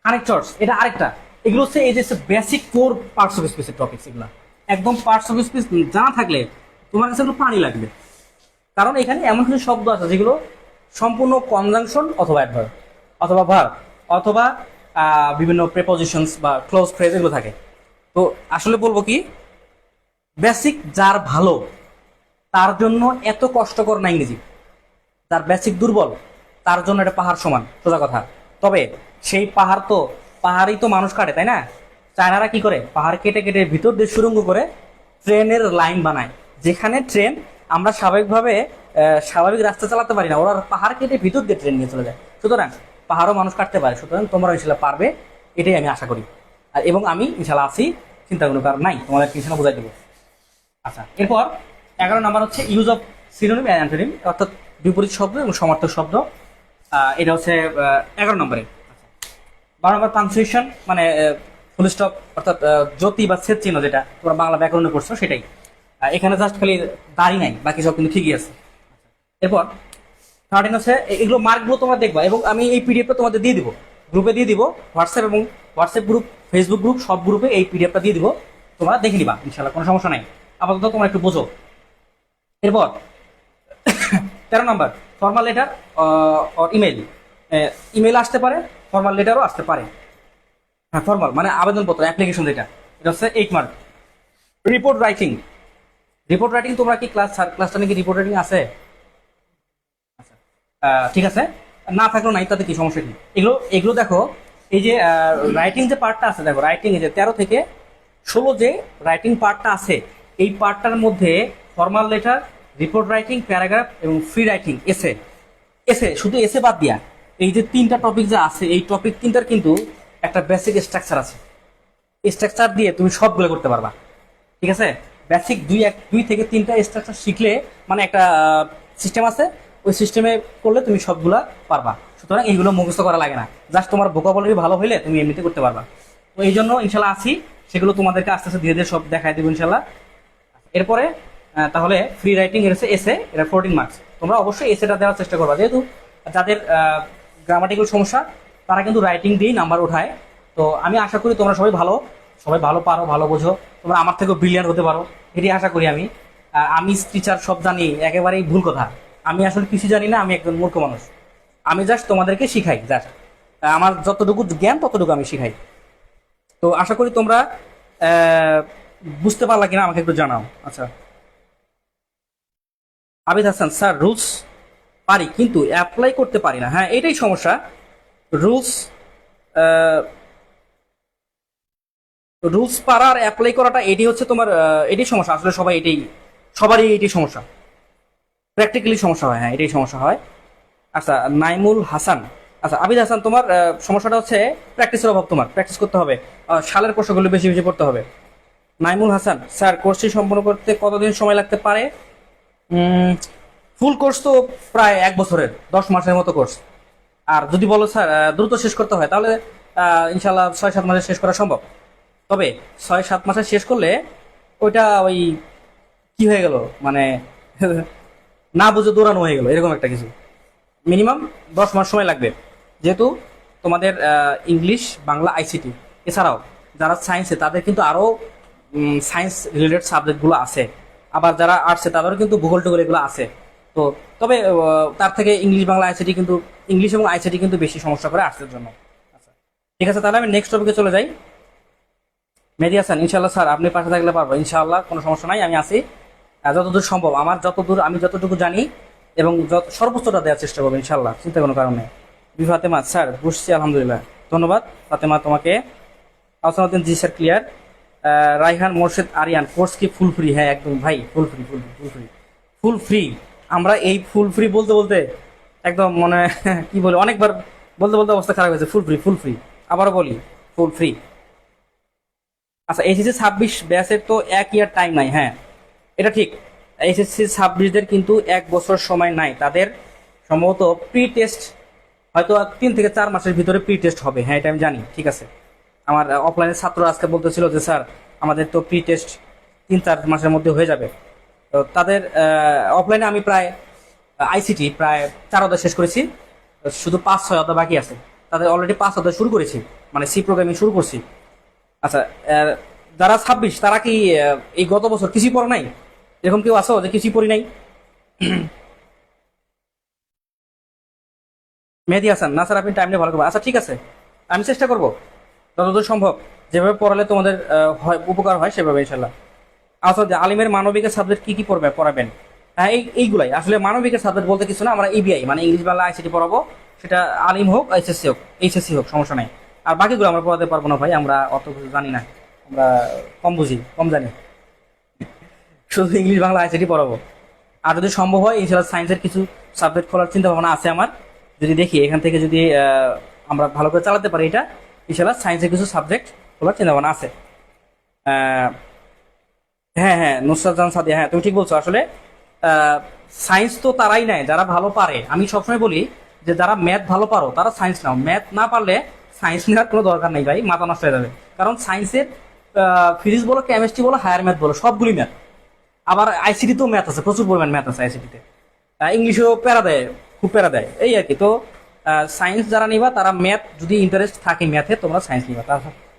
কানেক্টরস এটা আরেকটা, এগুলো হচ্ছে এই যে বেসিক কোর পার্টস অফ স্পিচের টপিকস। এগুলো একদম পার্টস অফ স্পিচ জানা থাকলে তোমার কাছে এগুলো পানি লাগবে, কারণ এখানে এমন কিছু শব্দ আছে যেগুলো সম্পূর্ণ কনজাংশন অথবা অ্যাডভার্ব অথবা ভার্ব অথবা বিভিন্ন প্রেপোজিশনস বা ক্লোজ ফ্রেজ এগুলো থাকে। তো আসলে বলবো কি, বেসিক যার ভালো তার জন্য এত কষ্টকর না ইংরেজি, যার বেসিক দুর্বল তার জন্য এটা পাহাড় সমান, সোজা কথা। তবে সেই পাহাড় তো পাহাড়ই তো মানুষ কাটে, তাই না? চায়নারা কি করে, পাহাড় কেটে কেটে ভিতর দিয়ে সুড়ঙ্গ করে ট্রেনের লাইন বানায়, যেখানে ট্রেন আমরা স্বাভাবিকভাবে স্বাভাবিক রাস্তা চালাতে পারি না, ওরা পাহাড় কেটে ভিতর দিয়ে ট্রেন নিয়ে চলে যায়। সুতরাং পাহাড়ও মানুষ কাটতে পারে, সুতরাং তোমরা ইনশাল্লাহ পারবে, এটাই আমি আশা করি। আর এবং আমি ইনশাল্লাহ আছি, চিন্তা কোনো কারণ নাই, তোমাদের ইনশাল্লাহ বোঝাই দেবো। আচ্ছা, এরপর 11 নম্বর হচ্ছে use of synonym and antonym, অর্থাৎ বিপরীত শব্দ এবং সমার্থক শব্দ। এটা হচ্ছে 11 নম্বরে। 12 নম্বর পাংচুয়েশন, মানে ফুল স্টপ, অর্থাৎ জ্যোতি বা ছেদ চিহ্ন, যেটা তোমরা বাংলা ব্যাকরণে পড়ছো সেটাই। এখানে জাস্ট খালি দাড়ি নাই, বাকি সব কিন্তু ঠিকই আছে। এরপর 13 হচ্ছে, এগুলো মার্কগুলো তোমরা দেখবা, এবং আমি এই পিডিএফটা তোমাদের দিয়ে দিব, গ্রুপে দিয়ে দিব, হোয়াটসঅ্যাপ এবং হোয়াটসঅ্যাপ গ্রুপ, ফেসবুক গ্রুপ, সব গ্রুপে এই পিডিএফটা দিয়ে দিব, তোমরা দেখে নিবা ইনশাল্লাহ, কোনো সমস্যা নাই। আপাতত তোমরা একটু বোঝো। এরপর 13 নম্বর formal letter or email. Email আসতে পারে, ফর্মাল লেটারও আসতে পারে। হ্যাঁ, ফর্মাল মানে আবেদনপত্র, অ্যাপ্লিকেশন, যেটা এটা হচ্ছে 8 mark. Report writing, report writing তোমরা কি ক্লাসটা নাকি রিপোর্ট রাইটিং আছে? আচ্ছা, ঠিক আছে, না থাকলেও নাই, তাতে কি সমস্যা কি? এগুলো এগুলো দেখো, এই যে রাইটিং যে পার্টটা আছে, দেখো রাইটিং এই যে 13 থেকে 16 যে রাইটিং পার্টটা আছে, এই পার্টটার মধ্যে formal letter, report writing, paragraph এবং ফ্রি রাইটিং, এসে এসে শুধু এসে বাদ দিয়া এই যে 3টা টপিক যা আছে, এই টপিক 3টার কিন্তু একটা বেসিক স্ট্রাকচার আছে। এই স্ট্রাকচার দিয়ে তুমি সবগুলো করতে পারবা, ঠিক আছে? বেসিক 2 থেকে 3টা স্ট্রাকচার শিখলে, মানে একটা সিস্টেম আছে, ওই সিস্টেমে করলে তুমি সবগুলা পারবা। সুতরাং এইগুলো মুখস্থ করা লাগে না, জাস্ট তোমার ভোকাবুলারি ভালো হইলে তুমি এমনিতে করতে পারবা। তো এই জন্য ইনশাল্লাহ আছি, সেগুলো তোমাদেরকে আস্তে আস্তে ধীরে ধীরে সব দেখাই দেবো ইনশাল্লাহ। এরপরে তাহলে ফ্রি রাইটিং এর এসে, এটা 14 মার্কস। তোমরা অবশ্যই এসেটা দেওয়ার চেষ্টা করবা, যেহেতু যাদের গ্রামাটিক্যাল সমস্যা তারা কিন্তু রাইটিং দিয়েই নাম্বার ওঠায়। তো আমি আশা করি তোমরা সবাই ভালো পারো, ভালো বোঝো, তোমরা আমার থেকেও ব্রিলিয়ান্ট হতে পারো, এটি আশা করি আমি। আমি টিচার সব জানি, একেবারেই ভুল কথা। আমি আসলে কিছু জানি না, আমি একজন মূর্খ মানুষ। আমি জাস্ট তোমাদেরকে শিখাই, জাস্ট আমার যতটুকু জ্ঞান ততটুকু আমি শিখাই। তো আশা করি তোমরা বুঝতে পারলা কিনা আমাকে একটু জানাও। আচ্ছা, আবিদ হাসান স্যার, রুলস পারি কিন্তু অ্যাপ্লাই করতে পারি না। হ্যাঁ, এটাই সমস্যা। রুলস রুলস পারার অ্যাপ্লাই করাটা এটি হচ্ছে তোমার এটি সমস্যা, আসলে সবারই এটি সমস্যা, প্র্যাকটিক্যালি সমস্যা হয়, হ্যাঁ এটাই সমস্যা হয়। আচ্ছা নাইমুল হাসান, আচ্ছা আবিদ হাসান, তোমার সমস্যাটা হচ্ছে প্র্যাকটিসের অভাব, তোমার প্র্যাকটিস করতে হবে, সালের প্রশ্নগুলো বেশি বেশি পড়তে হবে। নাইমুল হাসান, স্যার কোর্সটি সম্পন্ন করতে কতদিন সময় লাগতে পারে? ফুল কোর্স তো প্রায় 1 বছরের 10 মাসের মতো কোর্স। আর যদি বলো স্যার দ্রুত শেষ করতে হয়, তাহলে ইনশাল্লাহ 6-7 মাসে শেষ করা সম্ভব। তবে 6-7 মাসে শেষ করলে ওইটা ওই কি হয়ে গেল মানে না বুঝে দৌড়ানো হয়ে গেল, এরকম একটা কিছু। মিনিমাম 10 মাস সময় লাগবে, যেহেতু তোমাদের ইংলিশ, বাংলা, আইসিটি এছাড়াও যারা সায়েন্সে তাদের কিন্তু আরও সায়েন্স রিলেটেড সাবজেক্টগুলো আছে, আবার যারা আর্টসে তাদেরও কিন্তু ভূগোল টুগোল এগুলো আছে। তো তবে তার থেকে ইংলিশ, বাংলা, আইসিটি কিন্তু, ইংলিশ এবং আইসিটি কিন্তু বেশি সমস্যা করে আর্টসের জন্য। আচ্ছা ঠিক আছে, তাহলে আমি নেক্সট টপিকে চলে যাই। মেহেদী হাসান, ইনশাল্লাহ স্যার আপনি পাশে থাকলে পারবো, ইনশাআল্লাহ কোনো সমস্যা নাই, আমি আছি। যতদূর সম্ভব আমার আমি যতটুকু জানি এবং সর্বোচ্চটা দেওয়ার চেষ্টা করবো ইনশাল্লাহ, চিন্তা কোনো কারণে। বি ফাতেমা, স্যার বুঝছি আলহামদুলিল্লাহ, ধন্যবাদ ফাতেমা তোমাকে। আহসানুদ্দিন, জি sir clear. Raihan Morshed Arian, course কি ফুল ফ্রি? হ্যাঁ একদম ভাই, full free, full free, full free, full free. আমরা এই ফুল ফ্রি বলতে বলতে একদম মানে কি বলে, অনেকবার বলতে বলতে অবস্থা খারাপ হয়েছে। ফুল ফ্রি, ফুল ফ্রি, আবারও বলি ফুল ফ্রি। আচ্ছা এইচএসসি 26 ব্যাচের তো 1 ইয়ার টাইম নাই, হ্যাঁ এটা ঠিক। এইচএসসি 26দের কিন্তু 1 বছর সময় নাই, তাদের সম্ভবত প্রি টেস্ট হয়তো 3 থেকে 4 মাসের ভিতরে প্রি টেস্ট হবে, হ্যাঁ এটা আমি জানি, ঠিক আছে। আমার অফলাইনের ছাত্র আজকে বলতেছিল যে স্যার আমাদের তো প্রি টেস্ট 3-4 মাসের মধ্যে হয়ে যাবে। তো তাদের অফলাইনে আমি প্রায় আইসিটি প্রায় 4 অধ্যায় শেষ করেছি, শুধু 5-6 অধ্যায় বাকি আছে। তাদের অলরেডি 5 অধ্যায় শুরু করেছি, মানে সি প্রোগ্রামিং শুরু করছি। আচ্ছা যারা 26 তারা কি এই গত বছর কিছুই পড়ে নাই? এরকম কেউ আছো যে কিছুই পড়ি নাই? মেহেদী হাসান, না স্যার আপনি টাইম নিয়ে ভালো করবেন। আচ্ছা ঠিক আছে, আমি চেষ্টা করব যতদূর সম্ভব, যেভাবে পড়ালে তোমাদের হয় উপকার হয় সেভাবে ইনশাল্লাহ। আচ্ছা আলিমের মানবিকের সাবজেক্ট কি কি পড়াবেন? হ্যাঁ এইগুলাই আসলে মানবিকের সাবজেক্ট বলতে কিছু না, আমরা ইবিআই মানে ইংলিশ, বাংলা, আইসিটি পড়াবো, সেটা আলিম হোক, এইচএসসি হোক, সমস্যা নাই। আর বাকিগুলো আমরা পড়াতে পারবো না ভাই, আমরা অত কিছু জানি না, আমরা কম বুঝি, কম জানি, শুধু ইংলিশ, বাংলা, আইসিটি পড়াবো। আর যদি সম্ভব হয় ইনশাল্লাহ সায়েন্সের কিছু সাবজেক্ট খোলার চিন্তা ভাবনা আছে আমার, যদি দেখি এখান থেকে যদি আমরা ভালো করে চালাতে পারি এটা, ইনশাল্লাহ সায়েন্সের কিছু সাবজেক্ট খোলার চিন্তা ভাবনা আছে। হ্যাঁ হ্যাঁ নুসরাত জাহান সাদিয়া, হ্যাঁ তুমি ঠিক বলছো। আসলে সায়েন্স তো তারাই নেয় যারা ভালো পারে। আমি সবসময় বলি যে যারা ম্যাথ ভালো পারো তারা সায়েন্স নাও, ম্যাথ না পারলে সায়েন্স নেওয়ার কোনো দরকার নেই ভাই, মাথা নষ্ট হয়ে যাবে। কারণ সায়েন্সের ফিজিক্স বলো, কেমিস্ট্রি বলো, হায়ার ম্যাথ বলো, সবগুলি ম্যাথ। আবার আইসিটিতেও ম্যাথ আছে, প্রচুর পরিমাণ ম্যাথ আছে আইসিটিতে। ইংলিশেও প্যারা দেয়, খুব প্যারা দেয়, এই আর কি। তো সায়েন্স যারা নিবা তারা ম্যাথ যদি ইন্টারেস্ট থাকে ম্যাথে, তোমরা সায়েন্স নিবা,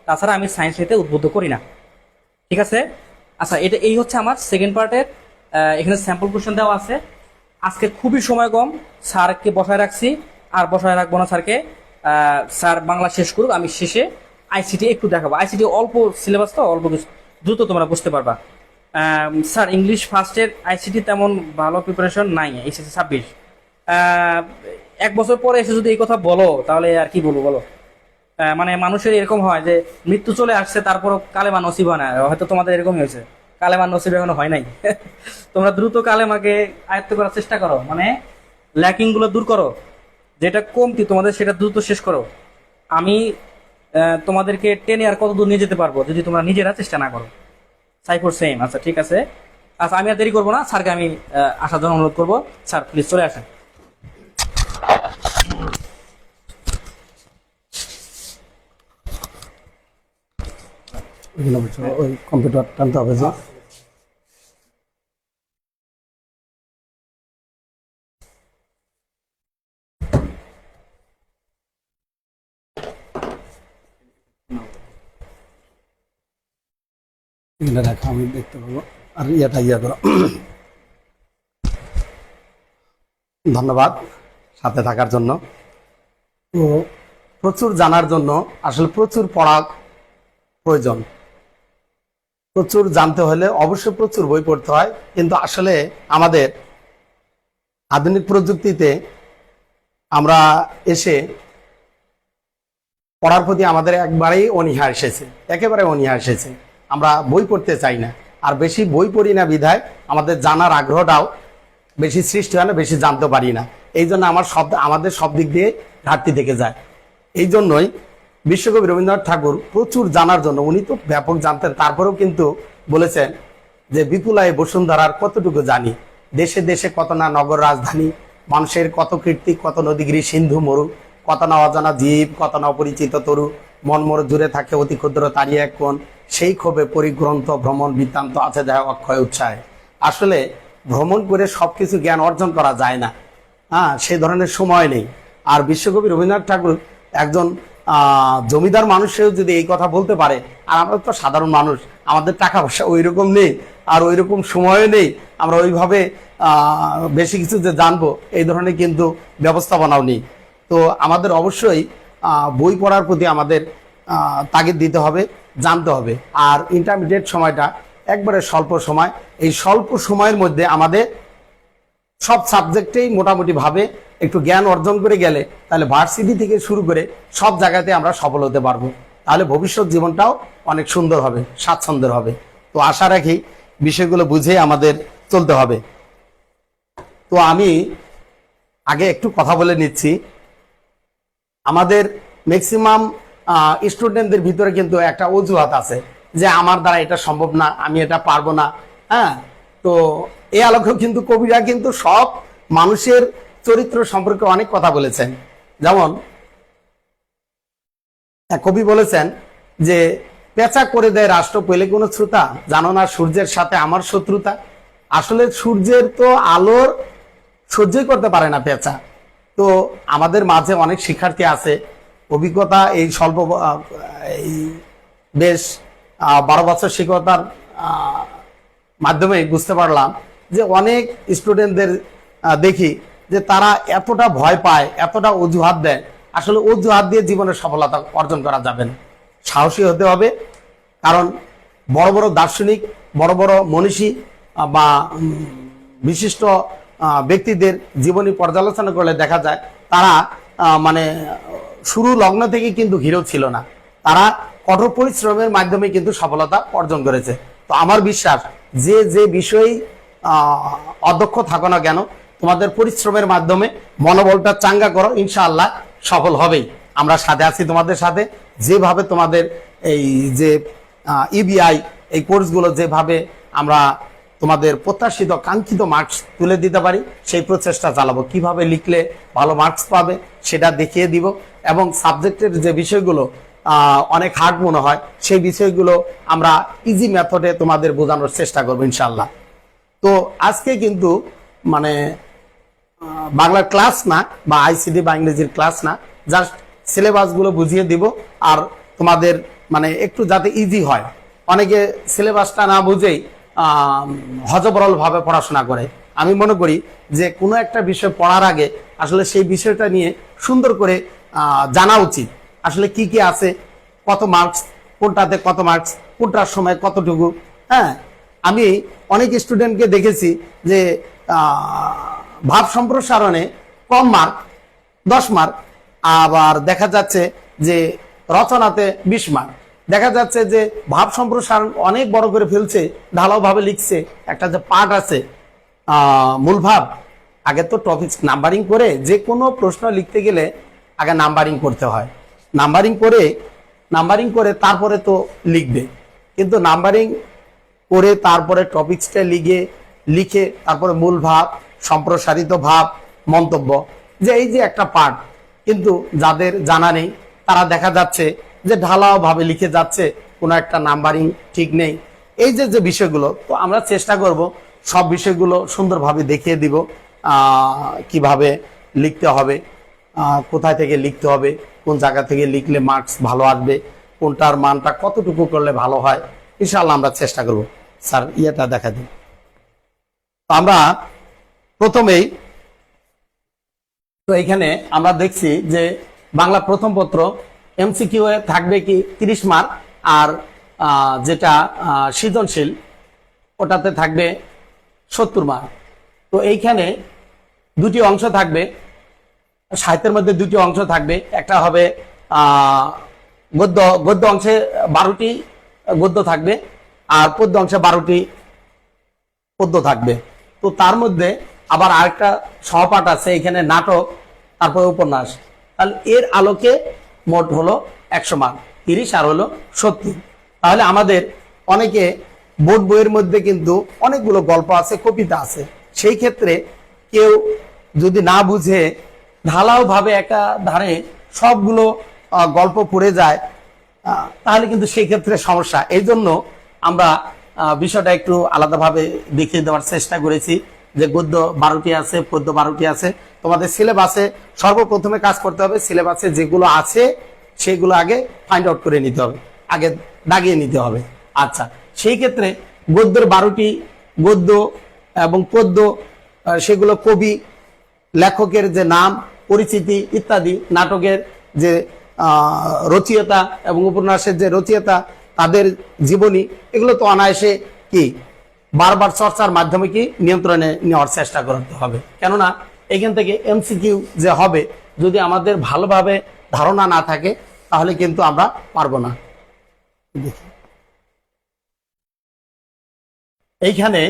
তাছাড়া আমি সায়েন্স নিতে উদ্বুদ্ধ করি না, ঠিক আছে। আচ্ছা এই হচ্ছে আমার সেকেন্ড পার্টের, এখানে স্যাম্পল কোশ্চেন দেওয়া আছে। আজকে খুবই সময় কম, স্যারকে বসায় রাখছি, আর বসায় রাখবো না স্যারকে। স্যার বাংলা শেষ করুক, আমি শেষে আইসিটি একটু দেখাবো। আইসিটি অল্প সিলেবাস তো, অল্প দ্রুত তোমরা বুঝতে পারবা। স্যার ইংলিশ ফার্স্টের আইসিটি তেমন ভালো প্রিপারেশন নাই এইচএসসি 26। 1 বছর পরে এসে যদি এই কথা বলো তাহলে আর কি বলবো বলো। মানে মানুষের এরকম হয় যে মৃত্যু চলে আসছে তারপরও কালেমা নসিব হয় না, হয়তো তোমাদের এরকমই হয়েছে, কালেমা নসিব এখনো হয় নাই। তোমরা দ্রুত কালেমাকে আয়ত্ত করার চেষ্টা করো, মানে ল্যাকিং গুলো দূর করো, যেটা কমতি তোমাদের সেটা দ্রুত শেষ করো। আমি তোমাদেরকে টেনে আর কত দূর নিয়ে যেতে পারবো যদি তোমরা নিজেরা চেষ্টা না করো। সাইফোর সেম, আচ্ছা ঠিক আছে। আচ্ছা আমি আর দেরি করবো না, স্যারকে আমি আসার জন্য অনুরোধ করবো। স্যার প্লিজ চলে আসেন। ওই কম্পিউটার টানতে হবে যে। এখানে রাখা আমি দেখতে পাবো, আর ইয়া করো। ধন্যবাদ সাথে থাকার জন্য। তো প্রচুর জানার জন্য আসলে প্রচুর পড়া প্রয়োজন। প্রচুর জানতে হলে অবশ্যই প্রচুর বই পড়তে হয়, কিন্তু আসলে আমাদের আধুনিক প্রযুক্তিতে আমরা এসে পড়ার প্রতি আমাদের একবারেই অনীহা এসেছে, একেবারে অনীহা এসেছে। আমরা বই পড়তে চাই না, আর বেশি বই পড়ি না বিধায় আমাদের জানার আগ্রহটাও বেশি সৃষ্টি হয় না, বেশি জানতে পারি না। এই জন্য আমাদের সব দিক দিয়ে ঘাটতি থেকে যায়। এই জন্যই বিশ্বকবি রবীন্দ্রনাথ ঠাকুর প্রচুর জানার জন্য, উনি তো ব্যাপক জানতেন, তারপরেও কিন্তু বলেছেন যে বিপুলায় বসুন্ধরার কতটুকু জানি, দেশে দেশে কত না নগর রাজধানী, মানুষের কত কীর্তি, কত নদীগিরি সিন্ধু মরু, কত না অজানা জীব, কত না অপরিচিত তরু, মন মোর জুড়ে থাকে অতি ক্ষুদ্র তারই এক কোণ, সেই ক্ষোভে পরিগ্রন্থ ভ্রমণ বৃত্তান্ত আছে যায় অক্ষয় উৎসাহে। আসলে ভ্রমণ করে সবকিছু জ্ঞান অর্জন করা যায় না, সেই ধরনের সময় নেই। আর বিশ্বকবি রবীন্দ্রনাথ ঠাকুর একজন জমিদার মানুষেও যদি এই কথা বলতে পারে, আর আমরা তো সাধারণ মানুষ, আমাদের টাকা পয়সা ওই রকম নেই, আর ওই রকম সময়ও নেই, আমরা ওইভাবে বেশি কিছু যে জানবো এই ধরনের কিন্তু ব্যবস্থাপনাও নেই। তো আমাদের অবশ্যই বই পড়ার প্রতি আমাদের তাগিদ দিতে হবে, জানতে হবে। আর ইন্টারমিডিয়েট সময়টা একবারে স্বল্প সময়, এই স্বল্প সময়ের মধ্যে আমাদের সব সাবজেক্টেই মোটামুটি ভাবে একটু জ্ঞান অর্জন করে গেলে তাহলে ভার্সিটি থেকে শুরু করে সব জায়গাতে আমরা সফল হতে পারবো। তাহলে ভবিষ্যৎ জীবনটাও অনেক সুন্দর হবে, স্বাচ্ছন্দ্যের হবে। তো আশা রাখি বিষয়গুলো বুঝে আমাদের চলতে হবে। তো আমি আগে একটু কথা বলে নিচ্ছি, আমাদের ম্যাক্সিমাম স্টুডেন্টদের ভিতরে কিন্তু একটা অজুহাত আছে যে আমার দ্বারা এটা সম্ভব না, আমি এটা পারবো না। তো এই আলোকেও কিন্তু কবিরা কিন্তু সব মানুষের চরিত্র সম্পর্কে অনেক কথা বলেছেন। যেমন এক কবি বলেছেন যে পেঁচা করে দেয় রাষ্ট্র পেলে কোনো শ্রোতা, জানো না সূর্যের সাথে আমার শত্রুতা। আসলে সূর্যের তো আলোর সহ্যই করতে পারে না পেঁচা। তো আমাদের মাঝে অনেক শিক্ষার্থী আছে, অভিজ্ঞতা এই স্বল্প এই বেশ 12 বছর শিক্ষকতার মাধ্যমে বুঝতে পারলাম যে অনেক স্টুডেন্টদের দেখি যে তারা এতটা ভয় পায়, এতটা অজুহাত দেয়। আসলে অজুহাত দিয়ে জীবনের সফলতা অর্জন করা যাবে না, সাহসী হতে হবে। কারণ বড় বড় দার্শনিক, বড় বড় মনীষী বা বিশিষ্ট ব্যক্তিদের জীবনী পর্যালোচনা করলে দেখা যায় তারা মানে শুরু লগ্ন থেকে কিন্তু হিরো ছিল না, তারা কঠোর পরিশ্রমের মাধ্যমে কিন্তু সফলতা অর্জন করেছে। তো আমার বিশ্বাস যে যে বিষয়ে অদক্ষ থাকো না কেন, তোমাদের পরিশ্রমের মাধ্যমে মনোবলটা চাঙ্গা করো, ইনশাআল্লাহ সফল হবেই। আমরা সাথে আছি তোমাদের সাথে। যেভাবে তোমাদের এই যে ইবিআই এই কোর্সগুলো যেভাবে আমরা তোমাদের প্রত্যাশিত কাঙ্ক্ষিত মার্কস তুলে দিতে পারি সেই প্রচেষ্টা চালাবো। কিভাবে লিখলে ভালো মার্কস পাবে সেটা দেখিয়ে দিব, এবং সাবজেক্টের যে বিষয়গুলো অনেক হার্ড মনে হয় সেই বিষয়গুলো আমরা ইজি মেথডে তোমাদের বোঝানোর চেষ্টা করবো ইনশাআল্লাহ। তো আজকে কিন্তু মানে বাংলার ক্লাস না বা আইসিডি বা ইংরেজির ক্লাস না, জাস্ট সিলেবাসগুলো বুঝিয়ে দিব। আর তোমাদের মানে একটু যাতে ইজি হয়, অনেকে সিলেবাসটা না বুঝেই হযবরল ভাবে পড়াশোনা করে। আমি মনে করি যে কোনো একটা বিষয় পড়ার আগে আসলে সেই বিষয়টা নিয়ে সুন্দর করে জানা উচিত। আসলে কি কি আছে, কত মার্কস, কোনটাতে কত মার্কস, কোনটার সময় কতটুকু। আমি অনেক স্টুডেন্টকে দেখেছি যে ভাব সম্প্রসারণে কম মার্ক, 10 মার্ক, আবার দেখা যাচ্ছে যে রচনাতে 20 মার্ক। দেখা যাচ্ছে যে ভাব সম্প্রসারণ অনেক বড় করে ফেলছে, ঢালাও ভাবে লিখছে। একটা যে পার্ট আছে মূল ভাব, আগে তো টপিক নাম্বারিং করে যে কোনো প্রশ্ন লিখতে গেলে আগে নাম্বারিং করতে হয়, নাম্বারিং করে তারপরে তো লিখবে। কিন্তু নাম্বারিং করে তারপরে টপিকসটা লিখে তারপরে মূল ভাব, সম্প্রসারিত ভাব, মন্তব্য, যে এই যে একটা পার্ট, কিন্তু যাদের জানা নেই তারা দেখা যাচ্ছে যে ঢালাও ভাবে লিখে যাচ্ছে, কোনো একটা নাম্বারিং ঠিক নেই। এই যে যে বিষয়গুলো, তো আমরা চেষ্টা করব সব বিষয়গুলো সুন্দরভাবে দেখিয়ে দিব, কিভাবে লিখতে হবে, কোথায় থেকে লিখতে হবে, কোন জায়গা থেকে লিখলে মার্কস ভালো আসবে, কোনটার মানটা কতটুকু করলে ভালো হয়, ইনশাআল্লাহ আমরা চেষ্টা করব। স্যার ইয়েটা দেখা দিন। আমরা প্রথমেই তো এখানে আমরা দেখছি যে বাংলা প্রথম পত্র এমসিকিউ এ থাকবে কি 30 মার্ক, আর যেটা সৃজনশীল ওটাতে থাকবে 70 মার্ক। তো এইখানে দুটি অংশ থাকবে, সাহিত্যের মধ্যে দুটি অংশ থাকবে, একটা হবে গদ্য গদ্য অংশে 12টি গদ্য থাকবে, আর পদ্য অংশে 12টি পদ্য থাকবে। তো তার মধ্যে আবার আরেকটা সহপাঠ আছে, এখানে নাটক, তারপরে উপন্যাস। তাহলে এর আলোকে মোট হলো 100 মার্ক, 30 আর হলো 70। তাহলে আমাদের অনেকে বোর্ড বইয়ের মধ্যে কিন্তু অনেকগুলো গল্প আছে, কবিতা আছে। সেই ক্ষেত্রে কেউ যদি না বুঝে ঢালাও ভাবে একা ধারে সবগুলো গল্প পড়ে যায়, তাহলে কিন্তু সেই ক্ষেত্রে সমস্যা। এই জন্য আমরা বিষয়টা একটু আলাদাভাবে দেখিয়ে দেওয়ার চেষ্টা করেছি যে গদ্য 12টি আছে, পদ্য 12টি আছে। তোমাদের সিলেবাসে সর্বপ্রথমে কাজ করতে হবে, সিলেবাসে যেগুলো আছে সেগুলো আগে ফাইন্ড আউট করে নিতে হবে, আগে দাগিয়ে নিতে হবে। আচ্ছা, সেই ক্ষেত্রে গদ্যের 12টি গদ্য এবং পদ্য, সেগুলো কবি লেখকের যে নাম, পরিচিতি ইত্যাদি, নাটকের যে রচয়িতা এবং উপন্যাসের যে রচয়িতা, তাদের জীবনী, এগুলো তো অনায়াসে কি বারবার চর্চার মাধ্যমে কি নিয়ন্ত্রণে নেওয়ার চেষ্টা করতে হবে। কেননা এখান থেকে এমসিকিউ যে হবে, যদি আমাদের ভালোভাবে ধারণা না থাকে তাহলে কিন্তু আমরা পারবো না। দেখি এইখানে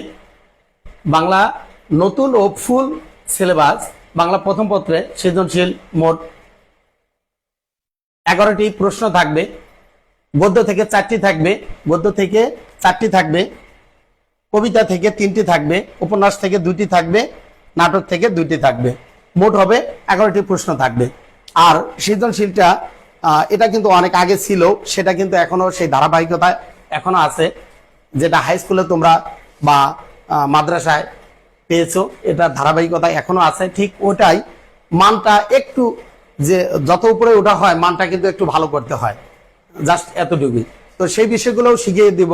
বাংলা নতুন ও ফুল সিলেবাস, বাংলা প্রথম পত্রে সৃজনশীল মোট 11টি প্রশ্ন থাকবে। গদ্য থেকে 4টি থাকবে, গদ্য থেকে 4টি থাকবে, কবিতা থেকে 3টি থাকবে, উপন্যাস থেকে 2টি থাকবে, নাটক থেকে 2টি থাকবে। মোট হবে 11টি প্রশ্ন থাকবে। আর সৃজনশীলটা এটা কিন্তু অনেক আগে ছিল, সেটা কিন্তু এখনো সেই ধারাবাহিকতা এখনো আছে, যেটা হাই স্কুলে তোমরা বা মাদ্রাসায় পেয়েছো, এটা ধারাবাহিকতা এখনো আছে। ঠিক ওটাই, মানটা একটু যে যত উপরে ওঠা হয় মানটা কিন্তু একটু ভালো করতে হয়, জাস্ট এতটুকুই। তো সেই বিষয়গুলোও শিখিয়ে দিব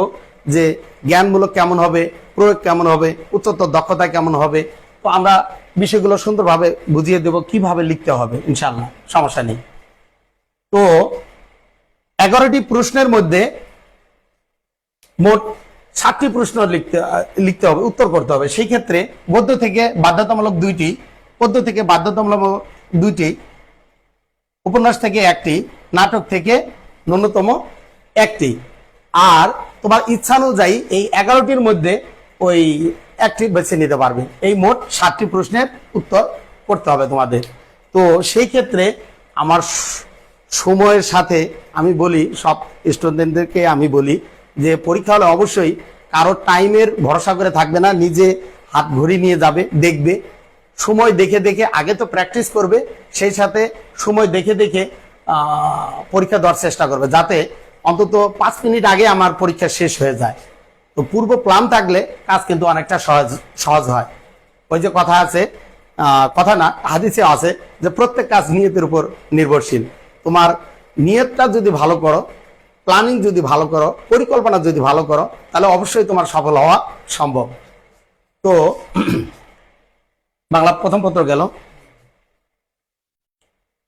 যে জ্ঞানমূলক কেমন হবে, প্রয়োগ কেমন হবে, উচ্চতর দক্ষতা কেমন হবে। তো আমরা বিষয়গুলো সুন্দরভাবে বুঝিয়ে দেব কিভাবে লিখতে হবে, ইনশাআল্লাহ, সমস্যা নেই। তো 11টি প্রশ্নের মধ্যে মোট 7টি প্রশ্ন লিখতে হবে, উত্তর করতে হবে। সেই ক্ষেত্রে গদ্য থেকে বাধ্যতামূলক 2টি, পদ্য থেকে বাধ্যতামূলক 2টি, উপন্যাস থেকে 1টি, নাটক থেকে ন্যূনতম 1টি। আর তোমার ইচ্ছানুযায়ী এই 11টির মধ্যে ওই 1টি বেছে নিতে পারবে। এই মোট 7টি প্রশ্নের উত্তর করতে হবে তোমাদের। তো সেই ক্ষেত্রে আমার সময়ের সাথে আমি বলি, সব স্টুডেন্টদেরকে আমি বলি যে পরীক্ষা হলে অবশ্যই কারো টাইমের ভরসা করে থাকবে না, নিজে হাত ঘড়ি নিয়ে যাবে, দেখবে, সময় দেখে দেখে আগে তো প্র্যাকটিস করবে, সেই সাথে সময় দেখে দেখে পরীক্ষা দেওয়ার চেষ্টা করবে, যাতে অন্তত 5 মিনিট আগে আমার পরীক্ষা শেষ হয়ে যায়। তো পূর্ব প্ল্যান থাকলে কাজ কিন্তু অনেকটা সহজ হয়। ওই যে কথা আছে, কথা না, হাদিসে আছে যে প্রত্যেক কাজ নিয়তের উপর নির্ভরশীল। তোমার নিয়তটা যদি ভালো করো, প্ল্যানিং যদি ভালো করো, পরিকল্পনা যদি ভালো করো, তাহলে অবশ্যই তোমার সফল হওয়া সম্ভব। তো বাংলা প্রথম পত্র গেল।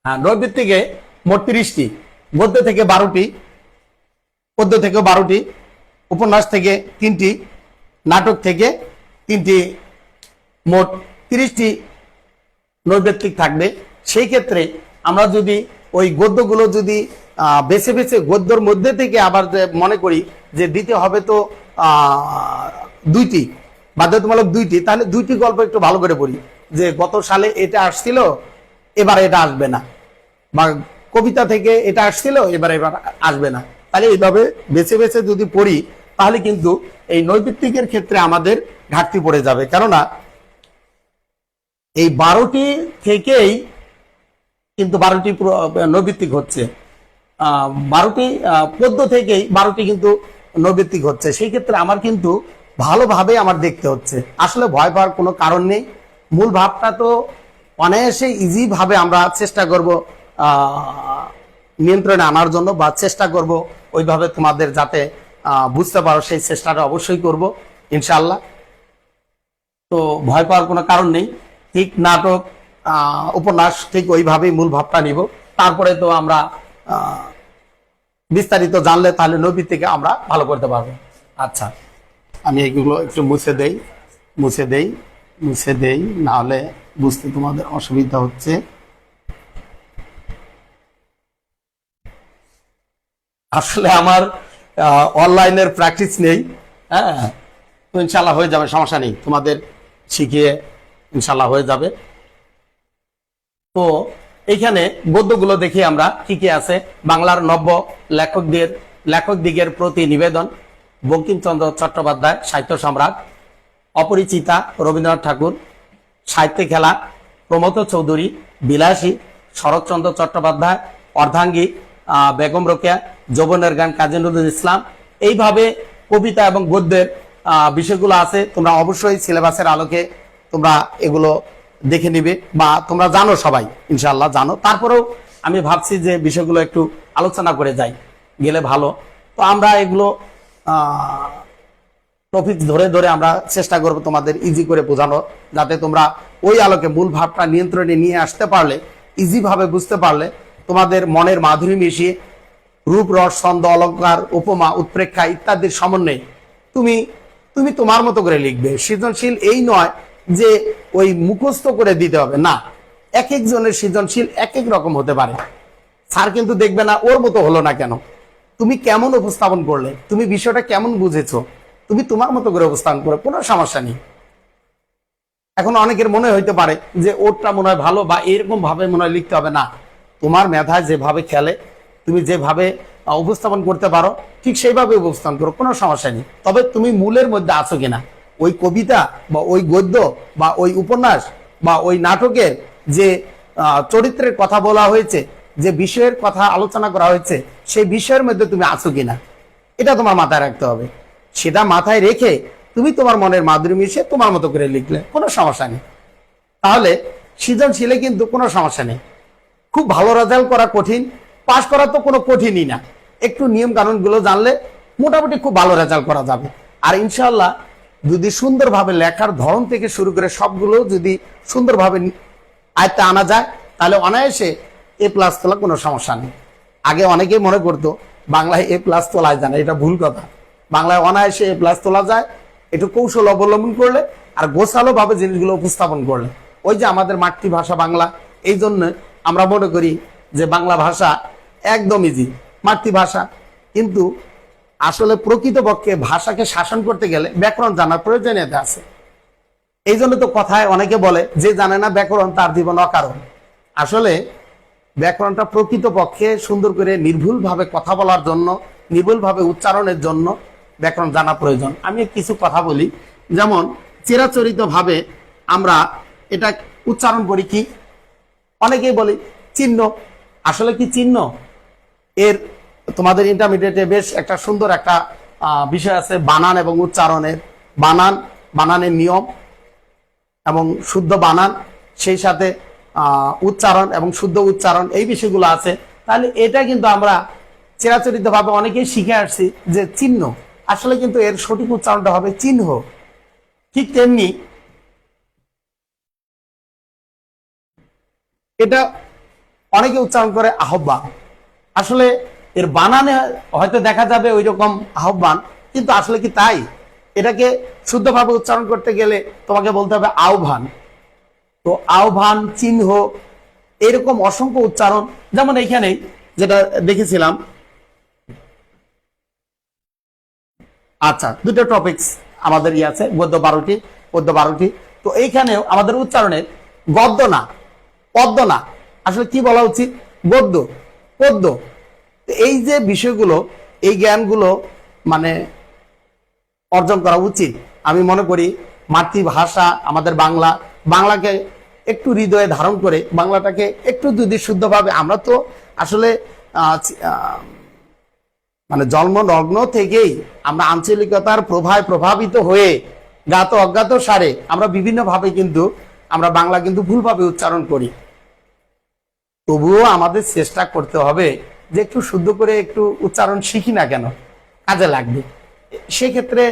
নৈর্বৃত্তিকে মোট 30টি, গদ্য থেকে 12টি, পদ্য থেকে 12টি, উপন্যাস থেকে 3টি, নাটক থেকে 3টি, মোট 30টি নৈর্বৃত্তিক থাকবে। সেই ক্ষেত্রে আমরা যদি ওই গদ্যগুলো যদি বেছে বেছে গদ্যর মধ্যে থেকে আবার মনে করি যে দিতে হবে তো 2টি, বাধ্যতামূলক 2টি, তাহলে 2টি গল্প একটু ভালো করে পড়ি, যে গত সালে এটা আসছিল এবার এটা আসবে না, বা কবিতা থেকে এটা আসছিল এবার আসবে না। তাহলে এইভাবে বেছে বেছে যদি পড়ি তাহলে কিন্তু এই নৈর্বৃত্তিকের ক্ষেত্রে আমাদের ঘাটতি পড়ে যাবে। কেননা এই 12টি থেকেই কিন্তু 12টি নৈর্বৃত্তিক হচ্ছে, 12টি পদ্য থেকেই 12টি কিন্তু নৈর্বৃত্তিক হচ্ছে। সেই ক্ষেত্রে আমার কিন্তু ভালোভাবে আমার দেখতে হচ্ছে। আসলে ভয় পাওয়ার কোনো কারণ নেই, মূল ভাবটা তো অনায়াসে ইজি ভাবে আমরা চেষ্টা করব নিয়ন্ত্রণে আনার জন্য, বা চেষ্টা করব ওইভাবে তোমাদের যাতে বুঝতে পারো, সেই চেষ্টাটা অবশ্যই করব ইনশাআল্লাহ। তো ভয় পাওয়ার কোনো কারণ নেই। ঠিক নাটক, উপন্যাস ঠিক ওইভাবেই মূল ভাবটা নিব, তারপরে তো আমরা বিস্তারিত জানলে তাহলে নৈর্বৃত্তিকে আমরা ভালো করতে পারবো। আচ্ছা, আমি এগুলো একটু মুছে দেই, না হলে বুঝতে তোমাদের অসুবিধা হচ্ছে। আসলে আমার অনলাইনের প্র্যাকটিস নেই। হ্যাঁ, তো ইনশাল্লাহ হয়ে যাবে, সমস্যা নেই, তোমাদের শিখিয়ে ইনশাল্লাহ হয়ে যাবে। তো এইখানে গদ্যগুলো দেখি আমরা কি কি আছে। বাংলার নব্য লেখকদিগের প্রতি নিবেদন, বঙ্কিমচন্দ্র চট্টোপাধ্যায় সাহিত্য সম্রাট। অপরিচিতা রবীন্দ্রনাথ ঠাকুর। সাহিত্যে খেলা প্রমথ চৌধুরী। বিলাসী শরৎচন্দ্র চট্টোপাধ্যায়। অর্ধাঙ্গী বেগম রোকেয়া। যৌবনের গান কাজী নজরুল ইসলাম। এইভাবে কবিতা এবং গদ্যের বিষয়গুলো আছে। তোমরা অবশ্যই সিলেবাসের আলোকে তোমরা এগুলো দেখে নিবে, বা তোমরা জানো, সবাই ইনশাআল্লাহ জানো। তারপরেও আমি ভাবছি যে বিষয়গুলো একটু আলোচনা করে যাই, গেলে ভালো। তো আমরা এগুলো টপিক ধরে ধরে আমরা চেষ্টা করব তোমাদের ইজি করে বোঝানো, যাতে তোমরা ওই আলোকে মূল ভাবটা নিয়ন্ত্রণে নিয়ে আসতে পারলে, ইজি ভাবে বুঝতে পারলে, তোমাদের মনের মাধুরী মিশিয়ে রূপ রস ছন্দ অলঙ্কার উপমা উৎপ্রেক্ষা ইত্যাদির সমন্বয়ে তুমি তুমি তোমার মতো করে লিখবে। সৃজনশীল এই নয় যে ওই মুখস্থ করে দিতে হবে, না। এক একজনের সৃজনশীল এক এক রকম হতে পারে। স্যার কিন্তু দেখবে না ওর মতো হলো না কেন, তুমি কেমন উপস্থাপন করলে, তুমি বিষয়টা কেমন বুঝেছো, তুমি তোমার মতো করে উপস্থাপন করো, কোনো সমস্যা নেই। এখন অনেকের মনে হইতে পারে যে ওরটা মনে হয় ভালো, বা এরকম ভাবে মনে হয় লিখতে হবে, না। তোমার মেধায় যেভাবে খেলে, তুমি যেভাবে উপস্থাপন করতে পারো ঠিক সেইভাবে উপস্থাপন করো, কোনো সমস্যা নেই। তবে তুমি মূলের মধ্যে আছো কিনা, ওই কবিতা বা ওই গদ্য বা ওই উপন্যাস বা ওই নাটকের যে চরিত্রের কথা বলা হয়েছে, যে বিষয়ের কথা আলোচনা করা হয়েছে, সেই বিষয়ের মধ্যে তুমি আছো কিনা, এটা তোমার মাথায় রাখতে হবে। সেটা মাথায় রেখে তুমি তোমার মনের মাধুরী মিশিয়ে তোমার মতো করে লিখলে কোনো সমস্যা নেই। তাহলে সৃজনশীলে কিন্তু কোনো সমস্যা নেই। খুব ভালো রেজাল্ট করা কঠিন, পাশ করা তো কোনো কঠিনই না। একটু নিয়ম কানুন গুলো জানলে মোটামুটি খুব ভালো রেজাল্ট করা যাবে। আর ইনশাআল্লাহ যদি সুন্দরভাবে লেখার ধরন থেকে শুরু করে সবগুলো যদি সুন্দরভাবে আয়ত্তে আনা যায়, তাহলে অনায়াসে A+ তোলা কোনো সমস্যা নেই। আগে অনেকেই মনে করতো বাংলায় A+ তোলা যায় না, এটা ভুল কথা। বাংলায় অনায়াসে A+ তোলা যায়, একটু কৌশল অবলম্বন করলে আর গোছালো ভাবে জিনিসগুলো উপস্থাপন করলে। ওই যে আমাদের মাতৃভাষা বাংলা, এই জন্য আমরা মনে করি যে বাংলা ভাষা একদম ইজি, মাতৃভাষা। কিন্তু আসলে প্রকৃতপক্ষে ভাষাকে শাসন করতে গেলে ব্যাকরণ জানার প্রয়োজনীয়তা আছে। এই জন্য তো কথায় অনেকে বলে যে জানে না ব্যাকরণ তার জীবন অকারণ। আসলে ব্যাকরণটা প্রকৃতপক্ষে সুন্দর করে নির্ভুলভাবে কথা বলার জন্য, নির্ভুলভাবে উচ্চারণের জন্য ব্যাকরণ জানা প্রয়োজন। আমি কিছু কথা বলি, যেমন চিরাচরিত ভাবে আমরা এটা উচ্চারণ করি কি, অনেকেই বলি চিহ্ন। আসলে কি চিহ্ন? এর তোমাদের ইন্টারমিডিয়েটে বেশ একটা সুন্দর একটা বিষয় আছে, বানান এবং উচ্চারণের। বানানের নিয়ম এবং শুদ্ধ বানান, সেই সাথে উচ্চারণ এবং শুদ্ধ উচ্চারণ, এই বিষয়গুলো আছে। তাহলে এটা কিন্তু আমরা চিরাচরিত ভাবে অনেকেই শিখে আসছি যে চিহ্ন। আসলে কিন্তু এর সঠিক উচ্চারণটা হবে চিহ্ন। ঠিক তেমনি এটা অনেকে উচ্চারণ করে আহ্বান। আসলে এর বানানে হয়তো দেখা যাবে ওই রকম আহ্বান, কিন্তু আসলে কি তাই? এটাকে শুদ্ধভাবে উচ্চারণ করতে গেলে তোমাকে বলতে হবে আহ্বান। তো আহ্বান, চিহ্ন, এরকম অসংখ্য উচ্চারণ। যেমন এইখানে যেটা দেখেছিলাম, আচ্ছা, দুটো টপিকস আমাদের আছে, গদ্য 12টি, পদ্য 12টি। তো এইখানেও আমাদের উচ্চারণের গদ্য না, পদ্য না, আসলে কি বলা উচিত, গদ্য, পদ্য। এই যে বিষয়গুলো, এই জ্ঞানগুলো মানে অর্জন করা উচিত। আমি মনে করি মাতৃভাষা আমাদের বাংলা, বাংলাকে একটু হৃদয়ে ধারণ করে বাংলাটাকে একটু যদি শুদ্ধভাবে, আমরা তো আসলে মানে জন্মলগ্ন থেকেই আমরা আঞ্চলিকতার প্রভাবে প্রভাবিত হয়ে জ্ঞাত অজ্ঞাত সারে আমরা বিভিন্ন ভাবে কিন্তু আমরা বাংলা কিন্তু ভুলভাবে উচ্চারণ করি। তবুও আমাদের চেষ্টা করতে হবে যে একটু শুদ্ধ করে একটু উচ্চারণ শিখি না কেন, কাজে লাগবে। সেক্ষেত্রে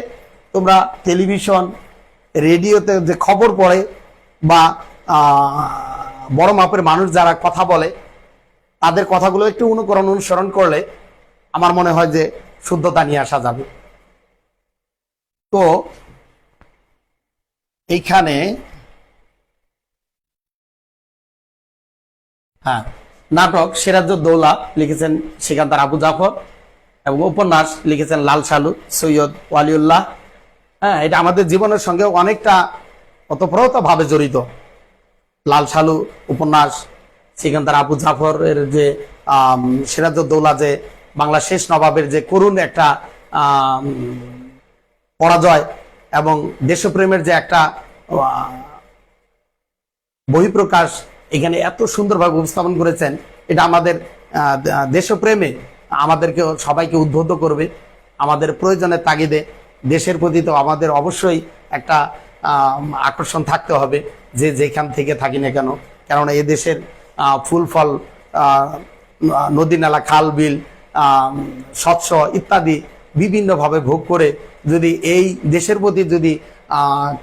তোমরা টেলিভিশন, রেডিওতে যে খবর পড়ে বা বড় মাপের মানুষ যারা কথা বলে, তাদের কথাগুলো একটু অনুসরণ করলে আমার মনে হয় যে শুদ্ধতা নিয়ে আসা যাবে। তো এইখানে হ্যাঁ, নাটক সিরাজউদ্দৌলা লিখেছেন সিকান্দার আবু জাফর। এবং উপন্যাস লিখেছেন লাল সালু সৈয়দ ওয়ালিউল্লাহ। হ্যাঁ, এটা আমাদের জীবনের সঙ্গে অনেকটা ওতপ্রোত ভাবে জড়িত। লাল সালু উপন্যাস, সিকান্দার আবু জাফরের যে সিরাজউদ্দৌলা, যে বাংলা শেষ নবাবের যে করুণ একটা পরাজয় এবং দেশপ্রেমের যে একটা বহিঃপ্রকাশ এখানে এত সুন্দরভাবে উপস্থাপন করেছেন, এটা আমাদের দেশপ্রেমে আমাদেরকে সবাইকে উদ্বুদ্ধ করবে। আমাদের প্রয়োজনের তাগিদে দেশের প্রতি তো আমাদের অবশ্যই একটা আকর্ষণ থাকতে হবে, যে যেখান থেকে থাকি না কেন। কেননা এ দেশের ফুল ফল, নদী নালা, খাল বিল, শস্য ইত্যাদি বিভিন্নভাবে ভোগ করে যদি এই দেশের প্রতি যদি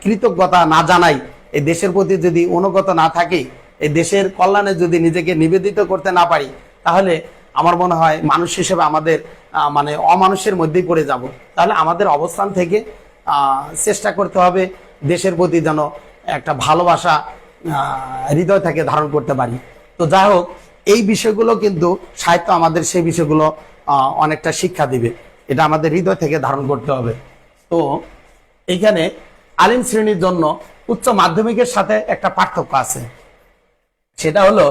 কৃতজ্ঞতা না জানাই, এই দেশের প্রতি যদি অনুগত না থাকি, এই দেশের কল্যাণে যদি নিজেকে নিবেদিত করতে না পারি, তাহলে আমার মনে হয় মানুষ হিসেবে আমাদের মানে অমানুষের মধ্যেই পড়ে যাব। তাহলে আমাদের অবস্থান থেকে চেষ্টা করতে হবে দেশের প্রতি যেন একটা ভালোবাসা হৃদয় থেকে ধারণ করতে পারি। তো যাই হোক, এই বিষয়গুলো কিন্তু সাহিত্য আমাদের সেই বিষয়গুলো অনেকটা শিক্ষা দিবে, এটা আমাদের হৃদয় থেকে ধারণ করতে হবে। তো এইখানে আলিম শ্রেণীর জন্য উচ্চ মাধ্যমিকের সাথে একটা পার্থক্য আছে, সেটা হলো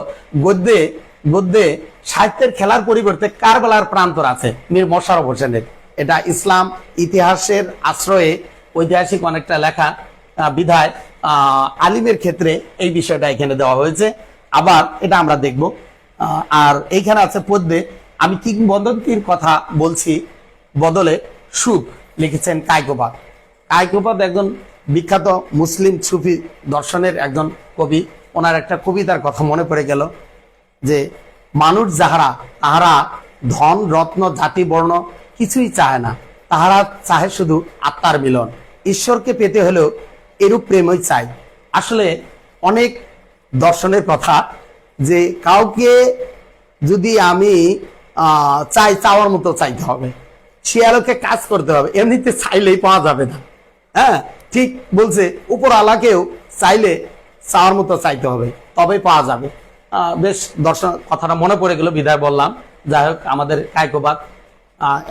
গদ্যে সাহিত্যের খেলার পরিবর্তে কারবালার প্রান্তর আছে মীর মোশাররফ হোসেনের। এটা ইসলাম ইতিহাসের আশ্রয়ে ঐতিহাসিক অনেকটা লেখা বিধায় আলিমের ক্ষেত্রে এই বিষয়টা এখানে দেওয়া হয়েছে। আবার এটা আমরা দেখব। আর এইখানে আছে পদ্যে আমি কিংবদন্তির কথা বলছি বদলে সুখ, লিখেছেন কায়কোবাদ। কায়কোবাদ একজন বিখ্যাত মুসলিম সুফি দর্শনের একজন কবি। ওনার একটা কবিতার কথা মনে পড়ে গেল, যে মানুষ যাহারা তাহারা ধন রত্ন জাতি বর্ণ কিছুই চায় না, তাহারা চাহে শুধু আত্মার মিলন। ঈশ্বরকে পেতে হলেও এরূপ প্রেমই চাই। আসলে অনেক দর্শনের কথা, যে কাউকে যদি আমি চাই, চাওয়ার মতো চাইতে হবে, শিয়ালকে কাজ করতে হবে, এমনিতে চাইলেই পাওয়া যাবে না। হ্যাঁ, ঠিক বলছে, উপর আলাকেও চাইলে চাওয়ার মতো চাইতে হবে, তবেই পাওয়া যাবে। বেশ দর্শন কথাটা মনে পড়ে গেল বিদায় বললাম। যাই হোক, আমাদের কায়কোবাদ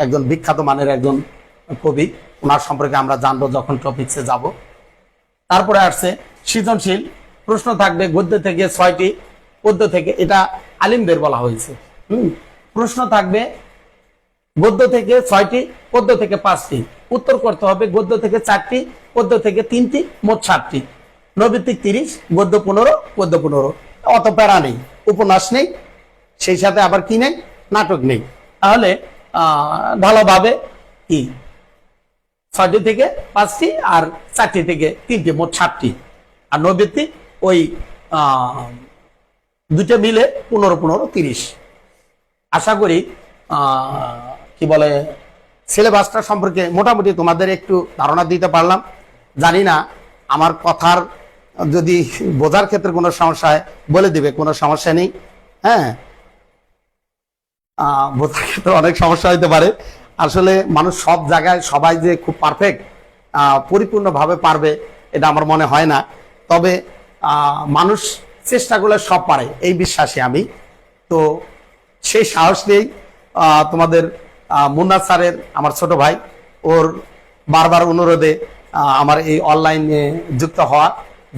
একজন বিখ্যাত মানের একজন কবি, ওনার সম্পর্কে আমরা জানবো যখন টপিকসে যাব। তারপরে আসছে সৃজনশীল প্রশ্ন থাকবে গদ্য থেকে 6টি, পদ্য থেকে, এটা আলিমদের বলা হয়েছে। প্রশ্ন থাকবে গদ্য থেকে 6টি, পদ্য থেকে 5টি। উত্তর করতে হবে গদ্য থেকে 4টি, পদ্য থেকে 3টি, মোট 7টি। নৈবেদিক 30, গদ্য 15, পদ্য 15। অত প্যারা নেই, উপন্যাস নেই, সেই সাথে আবার কি নেই, নাটক নেই। তাহলে ভালোভাবে কি 6টি থেকে 5টি আর 4টি থেকে 3টি, মোট 7টি। আর নৈবেদিক ওই দুটো মিলে 15, 15, 30। আশা করি কি বলে সিলেবাসটা সম্পর্কে মোটামুটি তোমাদের একটু ধারণা দিতে পারলাম। জানি না আমার কথার যদি বোঝার ক্ষেত্রে কোনো সমস্যা হয় বলে দিবে, কোনো সমস্যা নেই। হ্যাঁ, বোঝার ক্ষেত্রে অনেক সমস্যা হতে পারে। আসলে মানুষ সব জায়গায় সবাই যে খুব পারফেক্ট পরিপূর্ণভাবে পারবে এটা আমার মনে হয় না। তবে মানুষ চেষ্টা করলে সব পারে, এই বিশ্বাসী আমি। তো সেই সাহস নেই তোমাদের মুন্না স্যারের, আমার ছোট ভাই, ওর বারবার অনুরোধে আমার এই অনলাইনে যুক্ত হওয়া।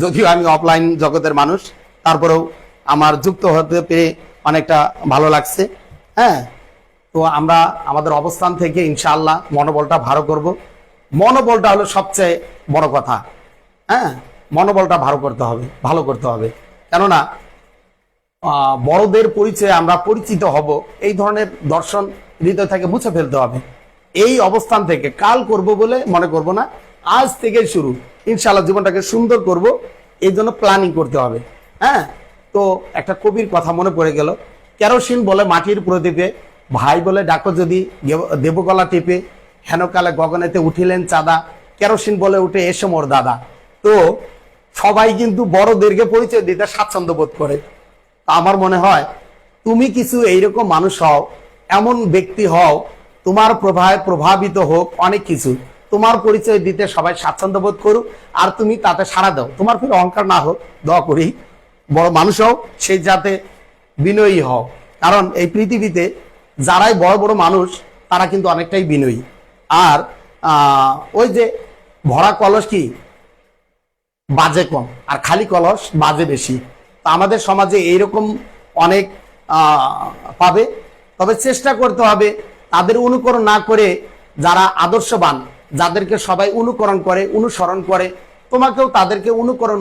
যদিও আমি অফলাইন জগতের মানুষ, তারপরেও আমার যুক্ত হতে পেরে অনেকটা ভালো লাগছে। হ্যাঁ, তো আমরা আমাদের অবস্থান থেকে ইনশাআল্লাহ মনোবলটা ভালো করব। মনোবলটা হলো সবচেয়ে বড় কথা। হ্যাঁ, মনোবলটা ভালো করতে হবে। কেননা বড়দের পরিচয়ে আমরা পরিচিত হব, এই ধরনের দর্শন হৃদয় থেকে মুছে ফেলতে হবে। এই অবস্থান থেকে কাল করব বলে মনে করব না, আজ থেকে শুরু। ইনশাআল্লাহ জীবনটাকে সুন্দর করব, এই জন্য প্ল্যানিং করতে হবে। হ্যাঁ, তো একটা কবির কথা মনে পড়ে গেল, কেরোসিন বলে মাটির প্রদীপে, ভাই বলে ডাকো যদি দেবগলা টিপে, হেনকালে গগনেতে উঠিলেন চাঁদা, কেরোসিন বলে উঠে এসো মোর দাদা। তো সবাই কিন্তু বড়দেরকে পরিচয় দিতে স্বাচ্ছন্দ্য বোধ করে। আমার মনে হয় তুমি কিছু এইরকম মানুষ হও, এমন ব্যক্তি হও, তোমার প্রভাবিত হোক অনেক কিছু, তোমার পরিচয় দিতে সবাই স্বাচ্ছন্দ্য বোধ করুক, আর তুমি তাতে সাড়া দাও। তোমার ফিরে অহংকার না হোক, দোয়া করি বড় মানুষ হও, সেই যাতে বিনয়ী হও। কারণ এই পৃথিবীতে যারাই বড় বড় মানুষ তারা কিন্তু অনেকটাই বিনয়ী। আর ওই যে ভরা কলস কি বাজে কম, আর খালি কলস বাজে বেশি। তো আমাদের সমাজে এইরকম অনেক পাবে। তবে চেষ্টা করতে হবে তাদের অনুকরণ না করে, যারা আদর্শবান, যাদেরকে সবাই অনুকরণ করে, অনুসরণ করে, তোমাকেও তাদেরকে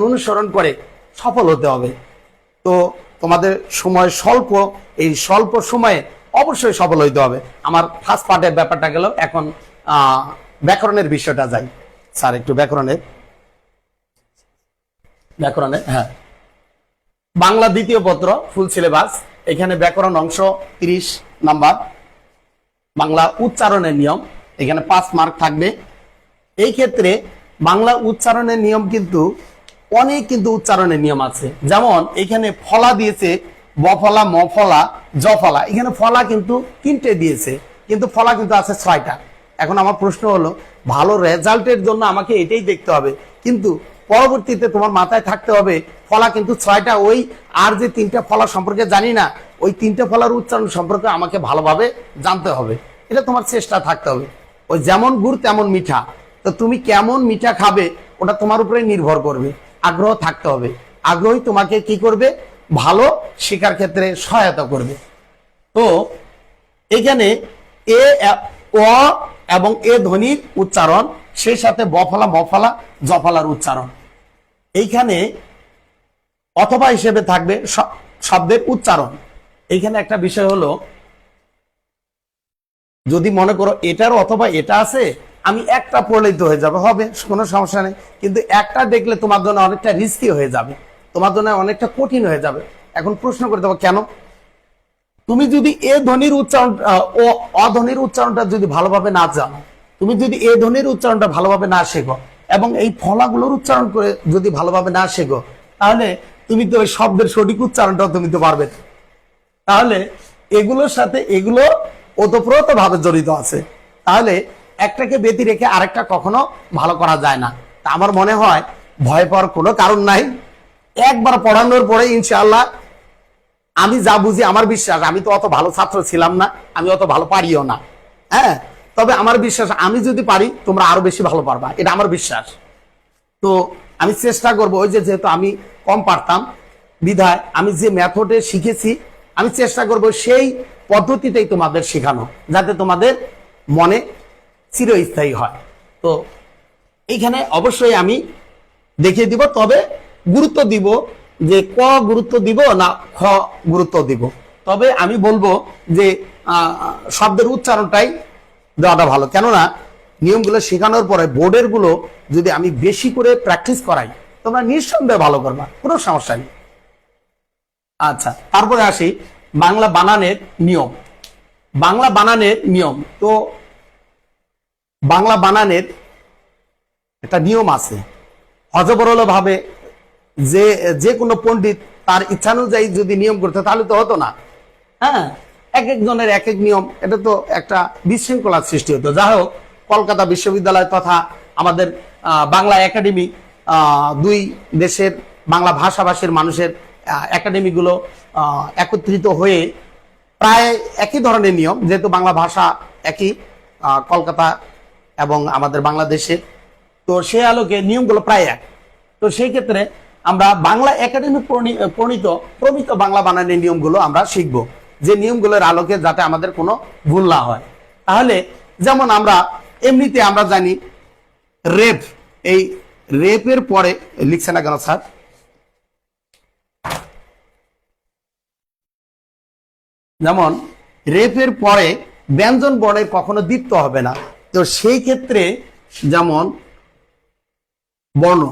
অনুসরণ করে সফল হতে হবে। তো তোমাদের সময় স্বল্প, এই স্বল্প সময়ে অবশ্যই সফল হইতে হবে। আমার ফার্স্ট পার্টের ব্যাপারটা গেল, এখন ব্যাকরণের বিষয়টা যাই। স্যার একটু ব্যাকরণের হ্যাঁ, বাংলা দ্বিতীয় পত্র ফুল সিলেবাস, এখানে ব্যাকরণ অংশ 30 নাম্বার, বাংলা উচ্চারণের নিয়ম, এখানে 5 মার্ক থাকবে। এই ক্ষেত্রে বাংলা উচ্চারণের নিয়ম কিন্তু অনেক উচ্চারণের নিয়ম আছে। যেমন এখানে ফলা দিয়েছে, বফলা, মফলা, জফলা, এখানে ফলা কিন্তু 3টে দিয়েছে, কিন্তু ফলা কিন্তু আছে 6টা। এখন আমার প্রশ্ন হলো, ভালো রেজাল্টের জন্য আমাকে এটাই দেখতে হবে, কিন্তু পরবর্তীতে তোমার মাথায় থাকতে হবে ফলা কিন্তু 6টা, ওই আর যে 3টা ফলা সম্পর্কে জানি না, ওই 3টে ফলার উচ্চারণ সম্পর্কে আমাকে ভালোভাবে জানতে হবে। এটা তোমার চেষ্টা থাকতে হবে। ওই যেমন গুড় তেমন মিঠা, তো তুমি কেমন মিঠা খাবে ওটা তোমার উপরে নির্ভর করবে। আগ্রহ থাকতে হবে, আগ্রহী তোমাকে কি করবে, ভালো শেখার ক্ষেত্রে সহায়তা করবে। তো এখানে এ, অ এবং এ ধ্বনির উচ্চারণ, সেই সাথে বফলা, মফলা, জফলার উচ্চারণ। এইখানে অথবা হিসেবে থাকবে শব্দের উচ্চারণ। এইখানে একটা বিষয় হলো, যদি মনে করো এটার অথবা এটা আছে, আমি একটা পড়লেই তো হয়ে যাবে, হবে, কোনো সমস্যা নেই। কিন্তু একটা দেখলে তোমার জন্য অনেকটা রিস্কি হয়ে যাবে, তোমার জন্য অনেকটা কঠিন হয়ে যাবে। এখন প্রশ্ন করতে হবে কেন? তুমি যদি এ ধ্বনির উচ্চারণ ও অধ্বনির উচ্চারণটা যদি ভালোভাবে না জানো, তুমি যদি এ ধ্বনির উচ্চারণটা ভালোভাবে না শেখো, এবং এই ফলাগুলোর উচ্চারণ করে যদি ভালোভাবে না শেখো, তাহলে তুমি তো ওই শব্দের সঠিক উচ্চারণটাও তুমি তো পারবে না। তাহলে এগুলোর সাথে এগুলো ওতপ্রোত ভাবে জড়িত আছে। তাহলে একটাকে ব্যতি রেখে আরেকটা কখনো ভালো করা যায় না। তা আমার মনে হয় ভয় পাওয়ার কোনো কারণ নাই। একবার পড়ানোর পরে ইনশাআল্লাহ, আমি যা বুঝি, আমার বিশ্বাস, আমি তো অত ভালো ছাত্র ছিলাম না, আমি অত ভালো পারিও না, হ্যাঁ, তবে আমার বিশ্বাস আমি যদি পারি তোমরা আরো বেশি ভালো পারবা, এটা আমার বিশ্বাস। তো আমি চেষ্টা করবো, ওই যেহেতু আমি কম পারতাম বিধায় আমি যে মেথডে শিখেছি, আমি চেষ্টা করব সেই পদ্ধতিতেই তোমাদের শেখানো, যাতে তোমাদের মনে চিরস্থায়ী হয়। তো এইখানে অবশ্যই আমি দেখিয়ে দিব, তবে গুরুত্ব দিব যে ক গুরুত্ব দিব না খ গুরুত্ব দিব। তবে আমি বলবো যে শব্দের উচ্চারণটাই দেওয়াটা ভালো, কেননা নিয়মগুলো শেখানোর পরে বোর্ডের গুলো যদি আমি বেশি করে প্র্যাকটিস করাই, তোমরা নিঃসন্দেহে ভালো করবা, কোনো সমস্যা নেই। আচ্ছা, তারপরে আসি বাংলা বানানের নিয়ম। বাংলা বানানের নিয়ম, তো বাংলা বানানের একটা নিয়ম আছে। হযবরল ভাবে যে কোনো পণ্ডিত তার ইচ্ছানুযায়ী যদি নিয়ম করতে, তাহলে তো হতো না। হ্যাঁ, এক একজনের এক এক নিয়ম, এটা তো একটা বিশৃঙ্খলার সৃষ্টি হতো। যাই হোক, কলকাতা বিশ্ববিদ্যালয় তথা আমাদের বাংলা একাডেমি, দুই দেশের বাংলা ভাষাভাষীর মানুষের একাডেমিগুলো একত্রিত হয়ে প্রায় একই ধরনের নিয়ম, যেহেতু বাংলা ভাষা একই, কলকাতা এবং আমাদের বাংলাদেশে, তো সে আলোকে নিয়মগুলো প্রায় এক। তো সেই ক্ষেত্রে আমরা বাংলা একাডেমি প্রমিত বাংলা বানানের নিয়মগুলো আমরা শিখব, যে নিয়মগুলোর আলোকে যাতে আমাদের কোনো ভুল না হয়। তাহলে যেমন আমরা এমনিতে আমরা জানি রেপ, এই রেপের পরে লিখছে না কেন স্যার? যেমন রেফের পরে ব্যঞ্জন বর্ণের কখনো দ্বিত্ব হবে না। তো সেই ক্ষেত্রে যেমন বর্ণ,